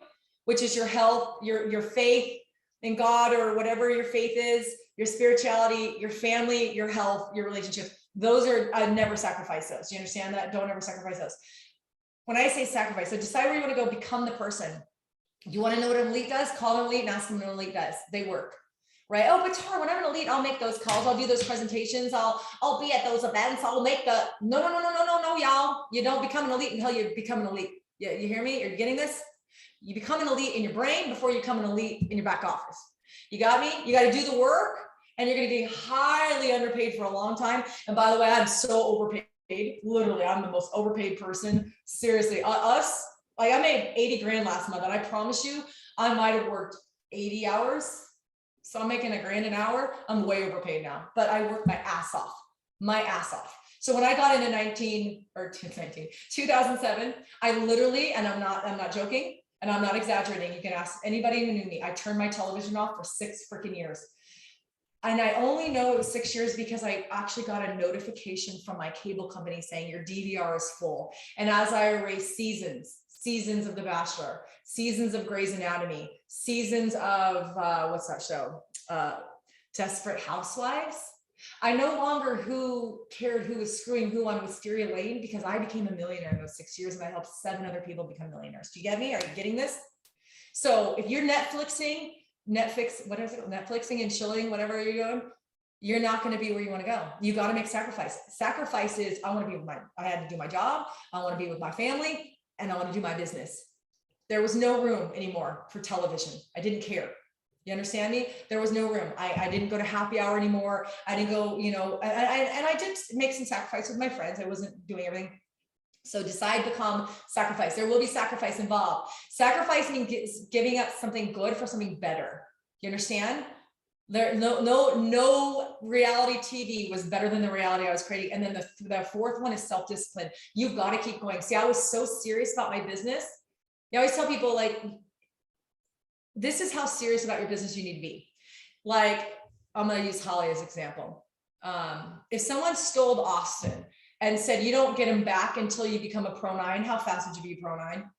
which is your health, your faith in God or whatever your faith is, your spirituality, your family, your health, your relationship. Those are, I never sacrifice those. Do you understand that? Don't ever sacrifice those. When I say sacrifice, so decide where you want to go, become the person. You want to know what an elite does? Call an elite and ask them what an elite does. They work, right? Oh, but Tara, when I'm an elite, I'll make those calls. I'll do those presentations. I'll be at those events. I'll make the, no, y'all. You don't become an elite until you become an elite. You hear me? Are you getting this? You become an elite in your brain before you become an elite in your back office. You got me? You got to do the work. And you're going to be highly underpaid for a long time. And by the way, I'm so overpaid. Literally, I'm the most overpaid person. Seriously, like I made 80 grand last month. And I promise you, I might've worked 80 hours. So I'm making $1,000 an hour. I'm way overpaid now, but I work my ass off. So when I got into 2007, I literally, and I'm not joking, and I'm not exaggerating. You can ask anybody who knew me. I turned my television off for 6 freaking years. And I only know it was 6 years because I actually got a notification from my cable company saying your DVR is full. And as I erased seasons of The Bachelor, seasons of Grey's Anatomy, seasons of, what's that show? Desperate Housewives. I no longer cared who was screwing who on Wisteria Lane because I became a millionaire in those 6 years and I helped 7 other people become millionaires. Do you get me? Are you getting this? So if you're Netflixing and chilling, whatever you're doing, you're not going to be where you want to go. You got to make sacrifices. I had to do my job. I want to be with my family and I want to do my business. There was no room anymore for television. I didn't care. You understand me? There was no room. I didn't go to happy hour anymore. I didn't go, and I did make some sacrifice with my friends. I wasn't doing everything. So decide, become, sacrifice. There will be sacrifice involved. Sacrifice means giving up something good for something better. You understand? No reality TV was better than the reality I was creating. And then the fourth one is self-discipline. You've got to keep going. See, I was so serious about my business. I always tell people, like, this is how serious about your business you need to be. Like, I'm going to use Holly as an example. If someone stole Austin and said, you don't get him back until you become a pro 9, how fast would you be pro 9?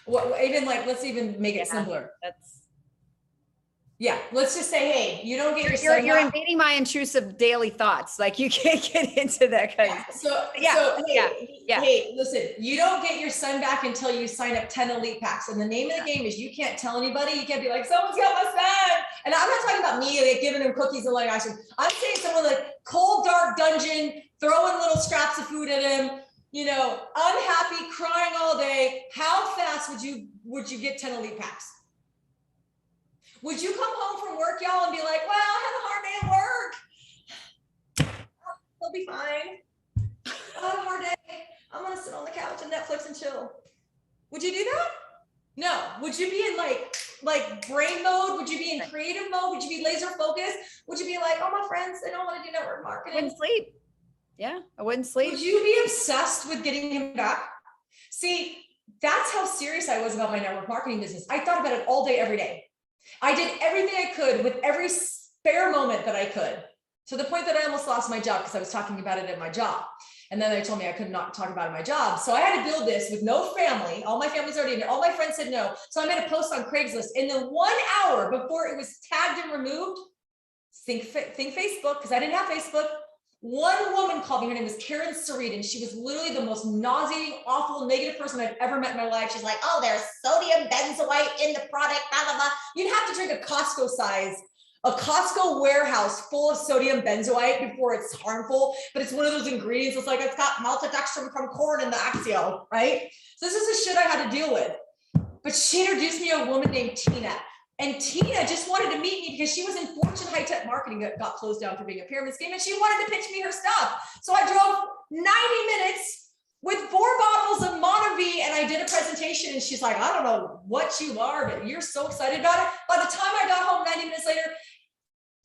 Well, even like, let's even make it simpler. Yeah, let's just say, hey, you don't get you're invading my intrusive daily thoughts. Like, you can't get into that kind of stuff. Hey, listen, you don't get your son back until you sign up 10 elite packs. And the name of the game is you can't tell anybody. You can't be like, someone's got my son. And I'm not talking about me, like giving him cookies and like ice cream. I'm saying someone like cold, dark dungeon, throwing little scraps of food at him, unhappy, crying all day. How fast would you get 10 elite packs? Would you come home from work, y'all, and be like, well, I had a hard day at work. I'll be fine. I had a hard day. I'm going to sit on the couch and Netflix and chill. Would you do that? No. Would you be in like brain mode? Would you be in creative mode? Would you be laser focused? Would you be like, oh, my friends, they don't want to do network marketing? I wouldn't sleep. Yeah, I wouldn't sleep. Would you be obsessed with getting him back? See, that's how serious I was about my network marketing business. I thought about it all day, every day. I did everything I could with every spare moment that I could, to the point that I almost lost my job because I was talking about it at my job. And then they told me I could not talk about it at my job. So I had to build this with no family. All my family's already in it. All my friends said no. So I made a post on Craigslist. In the 1 hour before it was tagged and removed, think Facebook, because I didn't have Facebook. One woman called me. Her name was Karen Sarid, and she was literally the most nauseating, awful, negative person I've ever met in my life. She's like, oh, there's sodium benzoate in the product, blah, blah, blah. You'd have to drink a Costco warehouse full of sodium benzoate before it's harmful, but it's one of those ingredients. It's like, it's got maltodextrin from corn in the Axio, right? So this is the shit I had to deal with. But she introduced me to a woman named Tina. And Tina just wanted to meet me because she was in Fortune High Tech Marketing that got closed down for being a pyramid scheme. And she wanted to pitch me her stuff. So I drove 90 minutes with 4 bottles of Monavie and I did a presentation. And she's like, I don't know what you are, but you're so excited about it. By the time I got home 90 minutes later,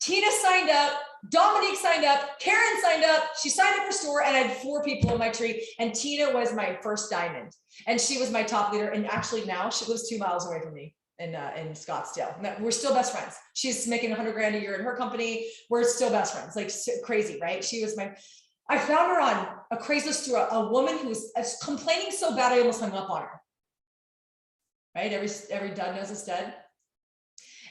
Tina signed up, Dominique signed up, Karen signed up, she signed up her store, and I had 4 people in my tree. And Tina was my first diamond. And she was my top leader. And actually now she lives 2 miles away from me in Scottsdale. We're still best friends. She's making $100,000 a year in her company. We're still best friends, like crazy, right? I found her on a Craigslist through a woman who was complaining so bad I almost hung up on her. Right? Every dud knows it's dead.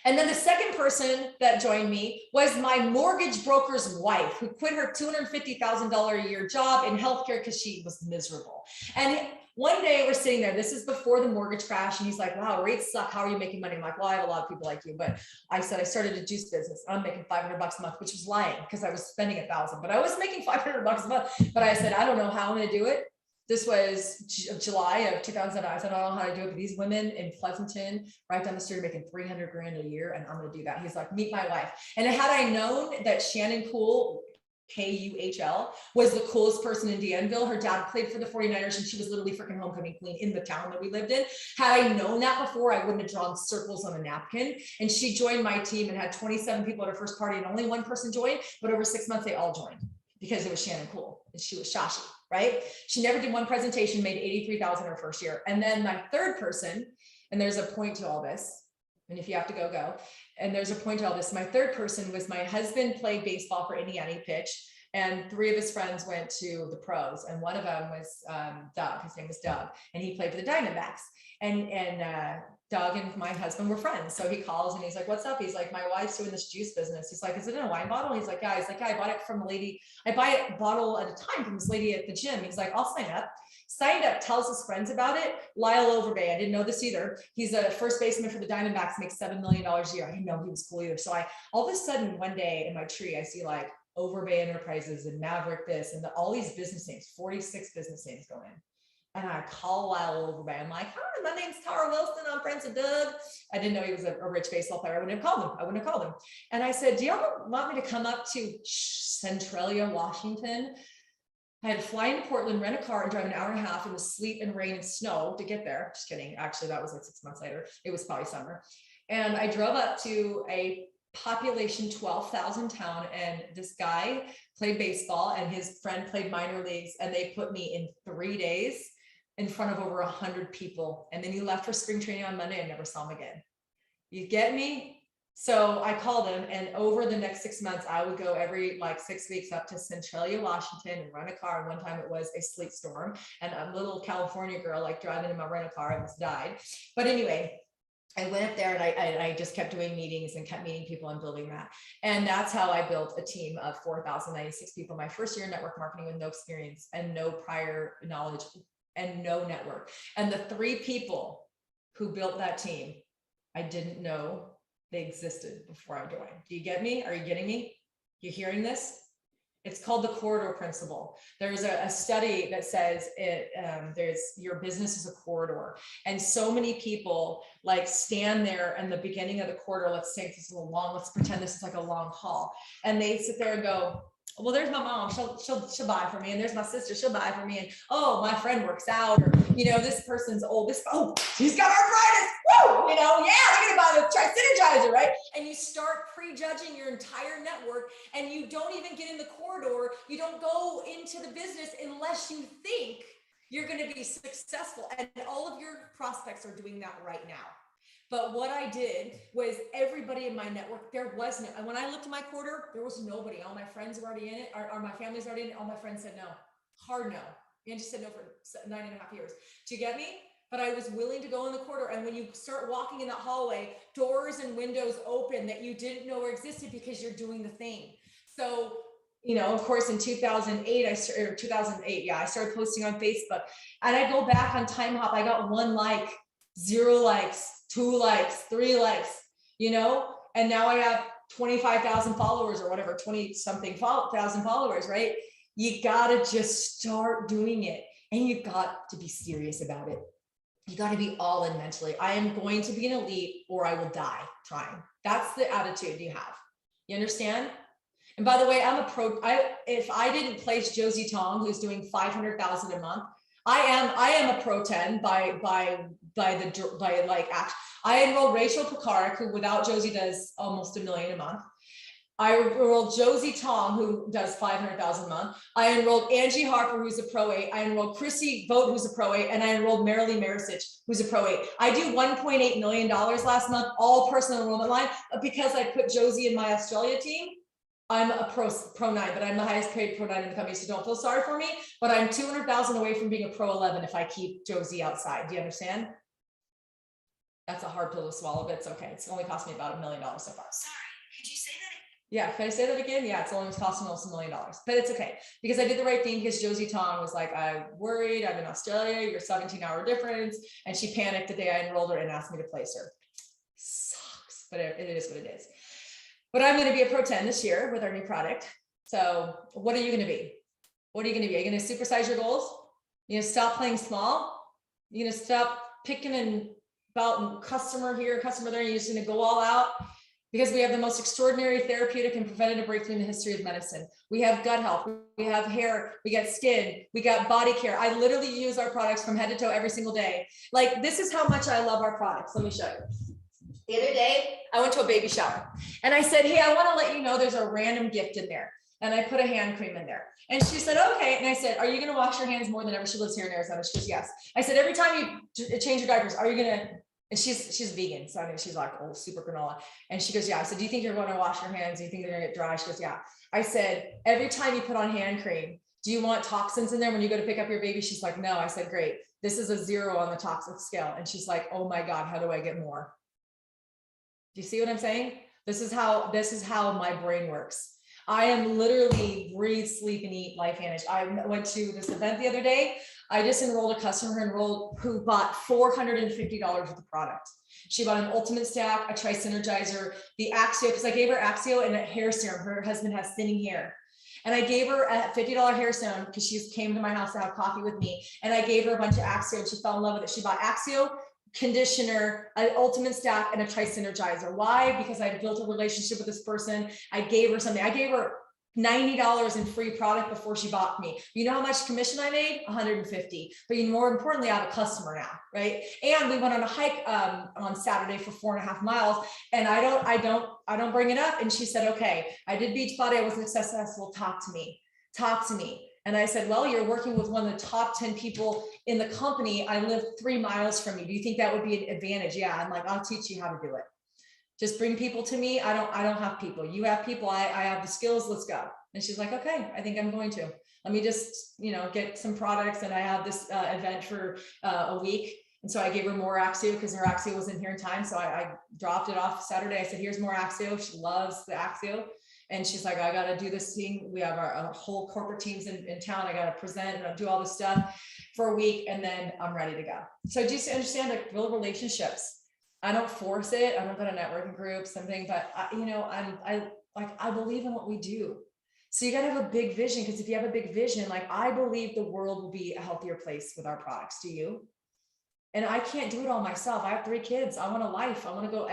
And then the second person that joined me was my mortgage broker's wife, who quit her $250,000 a year job in healthcare because she was miserable. And one day we're sitting there, this is before the mortgage crash, and he's like, wow, rates suck. How are you making money? I'm like, well, I have a lot of people like you, but I said, I started a juice business. I'm making $500 a month, which was lying because I was spending $1,000, but I was making $500 a month. But I said, I don't know how I'm going to do it. This was July of 2007. I said, I don't know how to do it, but these women in Pleasanton, right down the street, are making $300,000 a year, and I'm going to do that. He's like, meet my wife. And had I known that Shannon Poole Kuhl, was the coolest person in Danville. Her dad played for the 49ers and she was literally freaking homecoming queen in the town that we lived in. Had I known that before, I wouldn't have drawn circles on a napkin. And she joined my team and had 27 people at her first party and only one person joined, but over 6 months, they all joined because it was Shannon Cool and she was Shashi, right? She never did one presentation, made 83,000 her first year. And then my third person, and there's a point to all this, and if you have to go, go. And there's a point to all this. My third person was my husband played baseball for Indiana, he pitched, and 3 of his friends went to the pros. And one of them was Doug, his name was Doug, and he played for the Diamondbacks. And Doug and my husband were friends. So he calls and he's like, what's up? He's like, my wife's doing this juice business. He's like, is it in a wine bottle? He's like, yeah. He's like, yeah, I bought it from a lady. I buy a bottle at a time from this lady at the gym. He's like, I'll sign up. Signed up, tells his friends about it. Lyle Overbay, I didn't know this either. He's a first baseman for the Diamondbacks, makes $7 million a year. I didn't know he was cool either. So all of a sudden one day in my tree, I see like Overbay Enterprises and Maverick this and all these business names, 46 business names go in. And I call Lyle Overbay. I'm like, hi, my name's Tara Wilson. I'm friends with Doug. I didn't know he was a rich baseball player. I wouldn't have called him. And I said, do y'all want me to come up to Centralia, Washington? I had to fly into Portland, rent a car and drive an hour and a half in the sleet and rain and snow to get there. Just kidding. Actually, that was like 6 months later. It was probably summer. And I drove up to a population 12,000 town, and this guy played baseball and his friend played minor leagues, and they put me in 3 days in front of over 100 people. And then he left for spring training on Monday and never saw him again. You get me? So I called him, and over the next 6 months, I would go every like 6 weeks up to Centralia, Washington and rent a car. And one time it was a sleet storm, and a little California girl like driving in my rental car almost died. But anyway, I went up there and I just kept doing meetings and kept meeting people and building that. And that's how I built a team of 4,096 people my first year in network marketing with no experience and no prior knowledge and no network. And the 3 people who built that team, I didn't know they existed before I joined. Do you get me? Are you getting me? You hearing this? It's called the corridor principle. There's a study that says there's your business is a corridor. And so many people like stand there in the beginning of the corridor. Let's say this is a long, let's pretend this is like a long hall. And they sit there and go, well, there's my mom, she'll buy for me. And there's my sister, she'll buy for me. And oh, my friend works out, or, this person's old, she's got arthritis. Woo! Yeah, they're gonna buy the Synergizer, right? And you start prejudging your entire network, and you don't even get in the corridor. You don't go into the business unless you think you're going to be successful. And all of your prospects are doing that right now. But what I did was everybody in my network, there was no, when I looked at my quarter, there was nobody. All my friends were already in it, or my family's already in it. All my friends said no, hard no. Angie said no for 9.5 years. Do you get me? But I was willing to go in the quarter. And when you start walking in that hallway, doors and windows open that you didn't know existed because you're doing the thing. So, of course, in 2008, I started posting on Facebook, and I go back on Time Hop. I got 1 like, 0 likes, 2 likes, 3 likes, and now I have 25,000 followers or whatever, 20 something thousand followers, right? You gotta just start doing it, and you got to be serious about it. You got to be all in mentally. I am going to be an elite or I will die trying. That's the attitude you have. You understand? And by the way, I'm a pro. If I didn't place Josie Tong, who's doing 500,000 a month, I am a pro 10 by action. I enrolled Rachel Pekarik, who without Josie does almost $1 million a month. I enrolled Josie Tong, who does 500,000 a month. I enrolled Angie Harper, who's a pro 8. I enrolled Chrissy Vogt, who's a pro 8, and I enrolled Marilee Marisic, who's a pro 8. I do $1.8 million last month, all personal enrollment line, because I put Josie in my Australia team. I'm a pro 9, but I'm the highest paid pro 9 in the company, so don't feel sorry for me. But I'm 200,000 away from being a pro 11 if I keep Josie outside. Do you understand? That's a hard pill to swallow, but it's okay. It's only cost me about $1 million so far. Sorry, could you say that? Yeah, can I say that again? Yeah, it's only costing almost $1 million, but it's okay because I did the right thing. Because Josie Tong was like, I'm worried, I'm in Australia, you're 17-hour difference. And she panicked the day I enrolled her and asked me to place her. Sucks, but it is what it is. But I'm going to be a pro 10 this year with our new product. So what are you going to be? What are you going to be? Are you going to supersize your goals? You going to stop playing small? You going to stop picking and about customer here, customer there? You're just going to go all out? because we have the most extraordinary therapeutic and preventative breakthrough in the history of medicine. We have gut health, we have hair, we got skin, we got body care. I literally use our products from head to toe every single day. Like, this is how much I love our products. Let me show you. The other day, I went to a baby shower and I said, hey, I want to let you know there's a random gift in there. And I put a hand cream in there. And she said, okay. And I said, are you going to wash your hands more than ever? She lives here in Arizona. She goes, yes. I said, every time you change your diapers, are you going to, and she's vegan. So I mean, she's like, oh, super granola. And she goes, yeah. I said, do you think you're going to wash your hands? Do you think they're going to get dry? She goes, yeah. I said, every time you put on hand cream, do you want toxins in there when you go to pick up your baby? She's like, no. I said, great. This is a 0 on the toxic scale. And she's like, oh my God, how do I get more? Do you see what I'm saying? This is how my brain works. I am literally breathe, sleep, and eat LifeVantage. I went to this event the other day. I just enrolled a customer who bought $450 worth of product. She bought an Ultimate Stack, a Tri-Synergizer, the Axio, because I gave her Axio and a hair serum. Her husband has thinning hair. And I gave her a $50 hair serum because she came to my house to have coffee with me. And I gave her a bunch of Axio and she fell in love with it. She bought Axio, conditioner, an Ultimate Stack, and a Tri-Synergizer. Why? Because I built a relationship with this person. I gave her something. I gave her $90 in free product before she bought me. You know how much commission I made? 150. But more importantly, I have a customer now, right? And we went on a hike on Saturday for 4.5 miles, and I don't bring it up. And she said, okay, I did Beachbody, I wasn't successful. Talk to me. And I said, well, you're working with one of the top 10 people in the company. I live 3 miles from you. Do you think that would be an advantage? Yeah. I'm like, I'll teach you how to do it. Just bring people to me. I don't have people. You have people. I have the skills. Let's go. And she's like, okay, I think I'm going to. Let me just, get some products. And I have this event for a week. And so I gave her more Axio because her Axio wasn't here in time. So I dropped it off Saturday. I said, here's more Axio. She loves the Axio. And she's like, I got to do this thing. We have our whole corporate teams in town. I got to present and do all this stuff for a week. And then I'm ready to go. So just understand, like, build relationships. I don't force it. I don't go to networking groups, something, but I believe in what we do. So you got to have a big vision, because if you have a big vision, like, I believe the world will be a healthier place with our products. Do you? And I can't do it all myself. I have 3 kids. I want a life. I want to go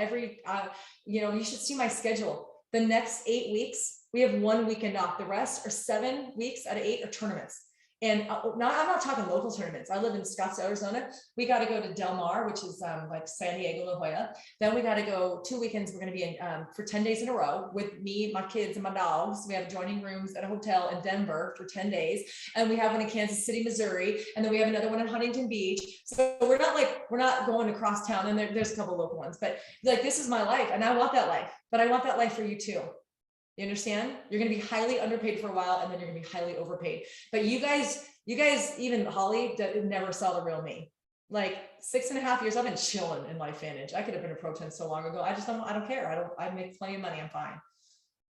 you should see my schedule. The next 8 weeks, we have 1 weekend off. The rest are 7 weeks out of 8 are tournaments. And I'm not talking local tournaments. I live in Scottsdale, Arizona. We got to go to Del Mar, which is like San Diego, La Jolla. Then we got to go 2 weekends. We're going to be in for 10 days in a row with me, my kids, and my dogs. We have adjoining rooms at a hotel in Denver for 10 days. And we have one in Kansas City, Missouri. And then we have another one in Huntington Beach. So we're not going across town. And there's a couple local ones, but like, this is my life. And I want that life, but I want that life for you too. You understand? You're going to be highly underpaid for a while, and then you're going to be highly overpaid. But you guys, even Holly, never saw the real me. Like 6.5 years, I've been chilling in LifeVantage. I could have been a pro 10 so long ago. I don't care. I make plenty of money. I'm fine.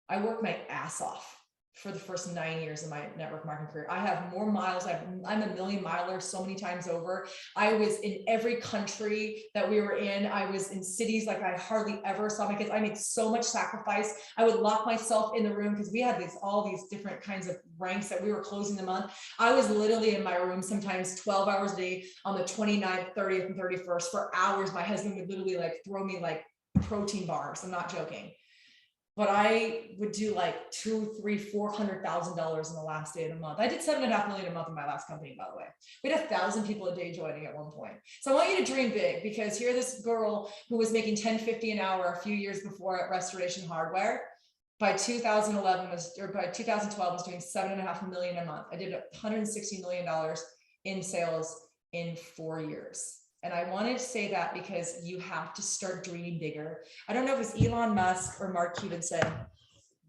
I work my ass off for the first 9 years of my network marketing career. I have more miles. I'm a million miler so many times over. I was in every country that we were in. I was in cities like I hardly ever saw my kids. I made so much sacrifice. I would lock myself in the room because we had all these different kinds of ranks that we were closing the month. I was literally in my room sometimes 12 hours a day on the 29th, 30th, and 31st for hours. My husband would literally throw me protein bars. I'm not joking. But I would do like $200,000, $300,000, $400,000 in the last day of the month. I did $7.5 million a month in my last company, by the way. We had 1,000 people a day joining at one point. So I want you to dream big, because here this girl who was making $10.50 an hour a few years before at Restoration Hardware, by 2012 was doing $7.5 million a month. I did $160 million in sales in 4 years. And I wanted to say that because you have to start dreaming bigger. I don't know if it's Elon Musk or Mark Cuban said,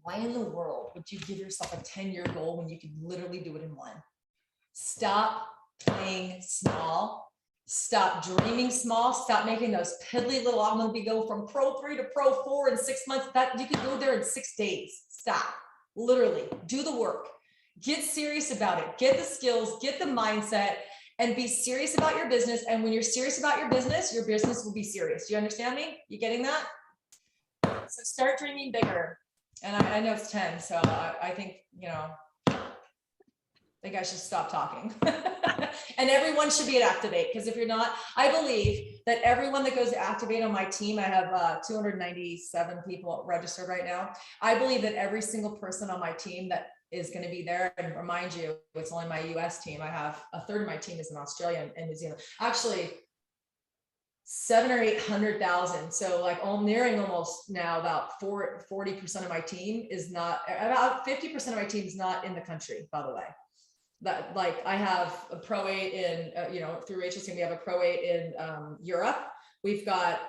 why in the world would you give yourself a 10-year goal when you could literally do it in 1? Stop playing small. Stop dreaming small. Stop making those piddly little, I'm going to go from pro 3 to pro 4 in 6 months. That you could go there in 6 days. Stop. Literally do the work. Get serious about it. Get the skills, get the mindset, and be serious about your business. And when you're serious about your business will be serious. Do you understand me? You getting that? So start dreaming bigger. And I know it's 10, so I think, I think I should stop talking. And everyone should be at Activate, because if you're not, I believe that everyone that goes to Activate on my team, I have 297 people registered right now. I believe that every single person on my team that is going to be there, and remind you, it's only my US team. I have a third of my team is in Australia and New Zealand. Actually, 700,000 or 800,000. So like I'm nearing almost now about 40% of my team is not, about 50% of my team is not in the country, by the way. That, like, I have a Pro 8 in, through Rachel's team, we have a Pro 8 in Europe. We've got,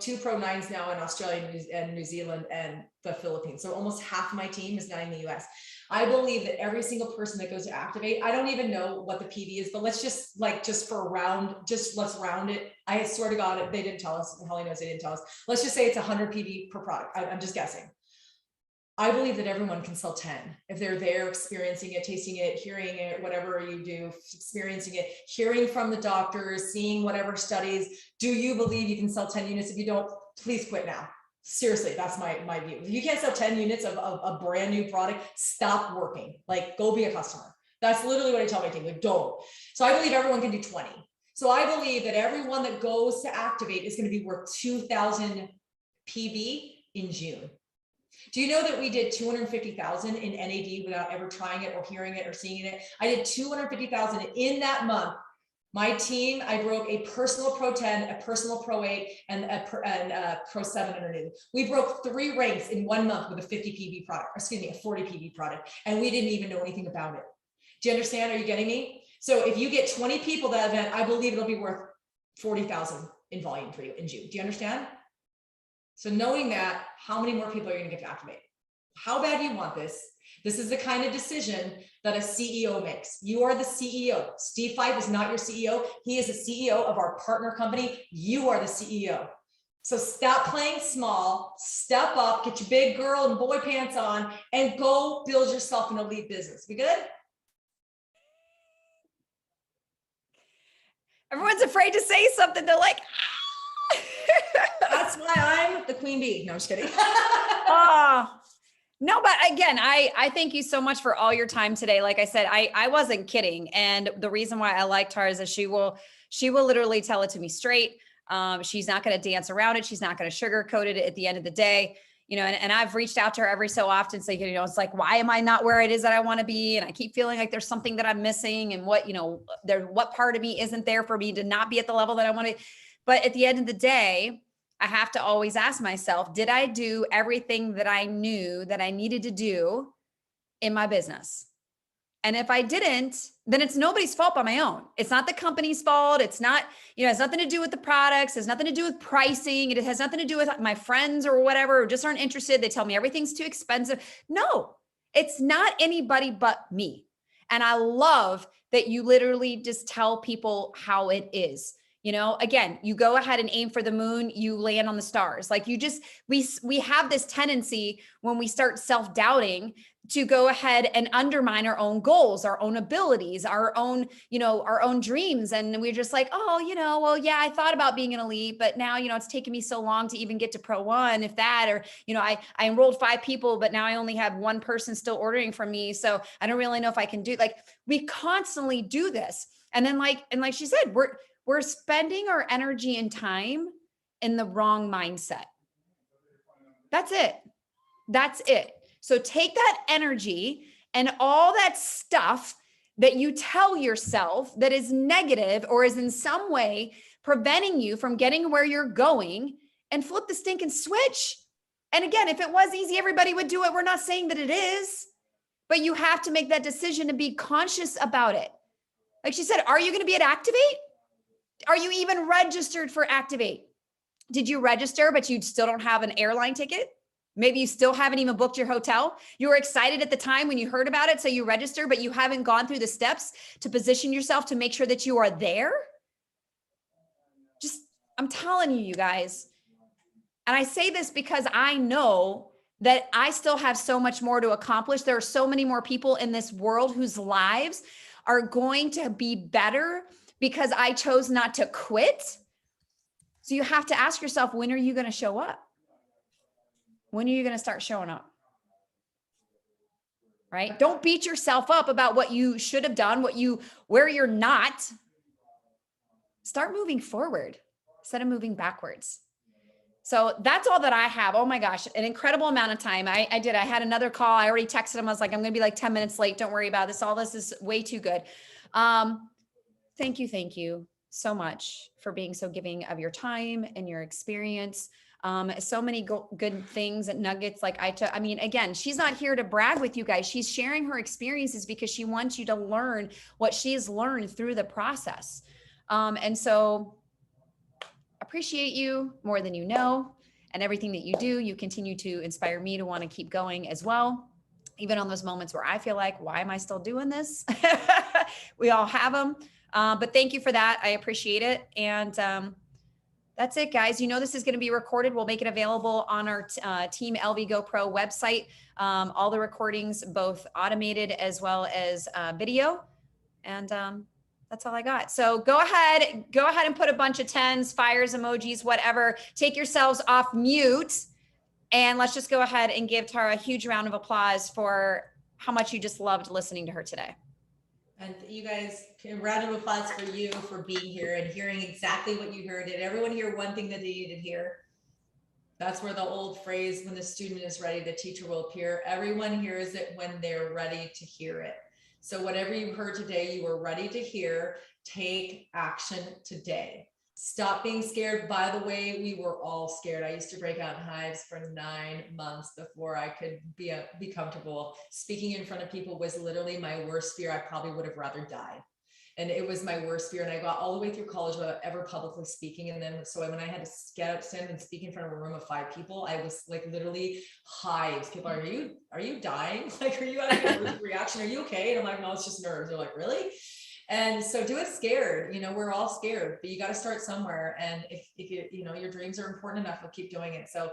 two Pro 9s now in Australia and New Zealand and the Philippines. So almost half my team is now in the US. I believe that every single person that goes to Activate, I don't even know what the PV is, but let's just let's round it. I swear to God, they didn't tell us, and Holly knows they didn't tell us. Let's just say it's 100 PV per product. I'm just guessing. I believe that everyone can sell 10 if they're there, experiencing it, tasting it, hearing it, whatever you do, experiencing it, hearing from the doctors, seeing whatever studies. Do you believe you can sell 10 units? If you don't, please quit now. Seriously, that's my view. If you can't sell 10 units of a brand new product, stop working. Like, go be a customer. That's literally what I tell my team, like, don't. So I believe everyone can do 20. So I believe that everyone that goes to Activate is going to be worth 2,000 PV in June. Do you know that we did 250,000 in NAD without ever trying it or hearing it or seeing it? I did 250,000 in that month. My team, I broke a personal Pro 10, a personal Pro 8, and a Pro 7 underneath. We broke 3 ranks in 1 month with a 50 PV product, a 40 PV product, and we didn't even know anything about it. Do you understand? Are you getting me? So if you get 20 people that event, I believe it'll be worth 40,000 in volume for you in June. Do you understand? So knowing that, how many more people are you going to get to Activate? How bad do you want this? This is the kind of decision that a CEO makes. You are the CEO. Steve Fife is not your CEO. He is the CEO of our partner company. You are the CEO. So stop playing small, step up, get your big girl and boy pants on, and go build yourself an elite business. We good? Everyone's afraid to say something. They're like, that's why I'm the queen bee. No, I'm just kidding. No, but again, I thank you so much for all your time today. Like I said, I wasn't kidding. And the reason why I like Tara is that she will literally tell it to me straight. She's not going to dance around it. She's not going to sugarcoat it at the end of the day. And I've reached out to her every so often. So, it's like, why am I not where it is that I want to be? And I keep feeling like there's something that I'm missing, and what part of me isn't there for me to not be at the level that I want to. But at the end of the day, I have to always ask myself, did I do everything that I knew that I needed to do in my business? And if I didn't, then it's nobody's fault but my own. It's not the company's fault. It's not, it has nothing to do with the products. It has nothing to do with pricing. It has nothing to do with my friends or whatever, or just aren't interested. They tell me everything's too expensive. No, it's not anybody but me. And I love that you literally just tell people how it is. Again, you go ahead and aim for the moon, you land on the stars. Like we have this tendency when we start self-doubting to go ahead and undermine our own goals, our own abilities, our own dreams. And we're just like, well, yeah, I thought about being an elite, but now, it's taken me so long to even get to Pro 1, if that, or, I enrolled 5 people, but now I only have 1 person still ordering from me. So I don't really know if I can do, like, we constantly do this. And then like she said, we're spending our energy and time in the wrong mindset. That's it. That's it. So take that energy and all that stuff that you tell yourself that is negative or is in some way preventing you from getting where you're going, and flip the stinking switch. And again, if it was easy, everybody would do it. We're not saying that it is, but you have to make that decision to be conscious about it. Like she said, are you going to be at Activate? Are you even registered for Activate? Did you register, but you still don't have an airline ticket? Maybe you still haven't even booked your hotel. You were excited at the time when you heard about it, so you registered, but you haven't gone through the steps to position yourself to make sure that you are there. I'm telling you guys. And I say this because I know that I still have so much more to accomplish. There are so many more people in this world whose lives are going to be better because I chose not to quit. So you have to ask yourself, when are you going to show up? When are you going to start showing up? right? Don't beat yourself up about what you should have done, where you're not. Start moving forward instead of moving backwards. So that's all that I have. Oh my gosh, an incredible amount of time. I had another call. I already texted him. I was like, I'm going to be like 10 minutes late. Don't worry about this. All this is way too good. Thank you so much for being so giving of your time and your experience. So many good things and nuggets. Like I mean, again, she's not here to brag with you guys. She's sharing her experiences because she wants you to learn what she's learned through the process. And so appreciate you more than you know, and everything that you do. You continue to inspire me to want to keep going as well. Even on those moments where I feel like, why am I still doing this? We all have them. But thank you for that. I appreciate it. And that's it, guys. You know, this is going to be recorded. We'll make it available on our Team LV GoPro website. All the recordings, both automated as well as video. And that's all I got. So go ahead and put a bunch of 10s, fires, emojis, whatever. Take yourselves off mute. And let's just go ahead and give Tara a huge round of applause for how much you just loved listening to her today. And you guys, a round of applause for you for being here and hearing exactly what you heard. Did everyone hear one thing that they needed to hear? That's where the old phrase, when the student is ready, the teacher will appear. Everyone hears it when they're ready to hear it. So whatever you heard today, you were ready to hear. Take action today. Stop being scared. By the way, we were all scared. I used to break out in hives for 9 months before I could be comfortable. Speaking in front of people was literally my worst fear. I probably would have rather died. And it was my worst fear. And I got all the way through college without ever publicly speaking. And then, so when I had to stand and speak in front of a room of 5 people, I was like literally hives. People are you dying? Like, are you having an allergic reaction? Are you okay? And I'm like, no, it's just nerves. They're like, really? And so do it scared. You know, we're all scared, but you got to start somewhere. And if you know, your dreams are important enough, we'll keep doing it. So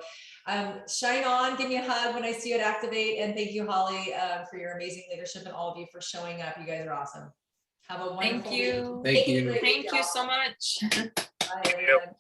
shine on, give me a hug when I see you at Activate. And thank you, Holly, for your amazing leadership, and all of you for showing up. You guys are awesome. Have a wonderful Thank you. week. Thank you. Thank you so much. Bye, everyone.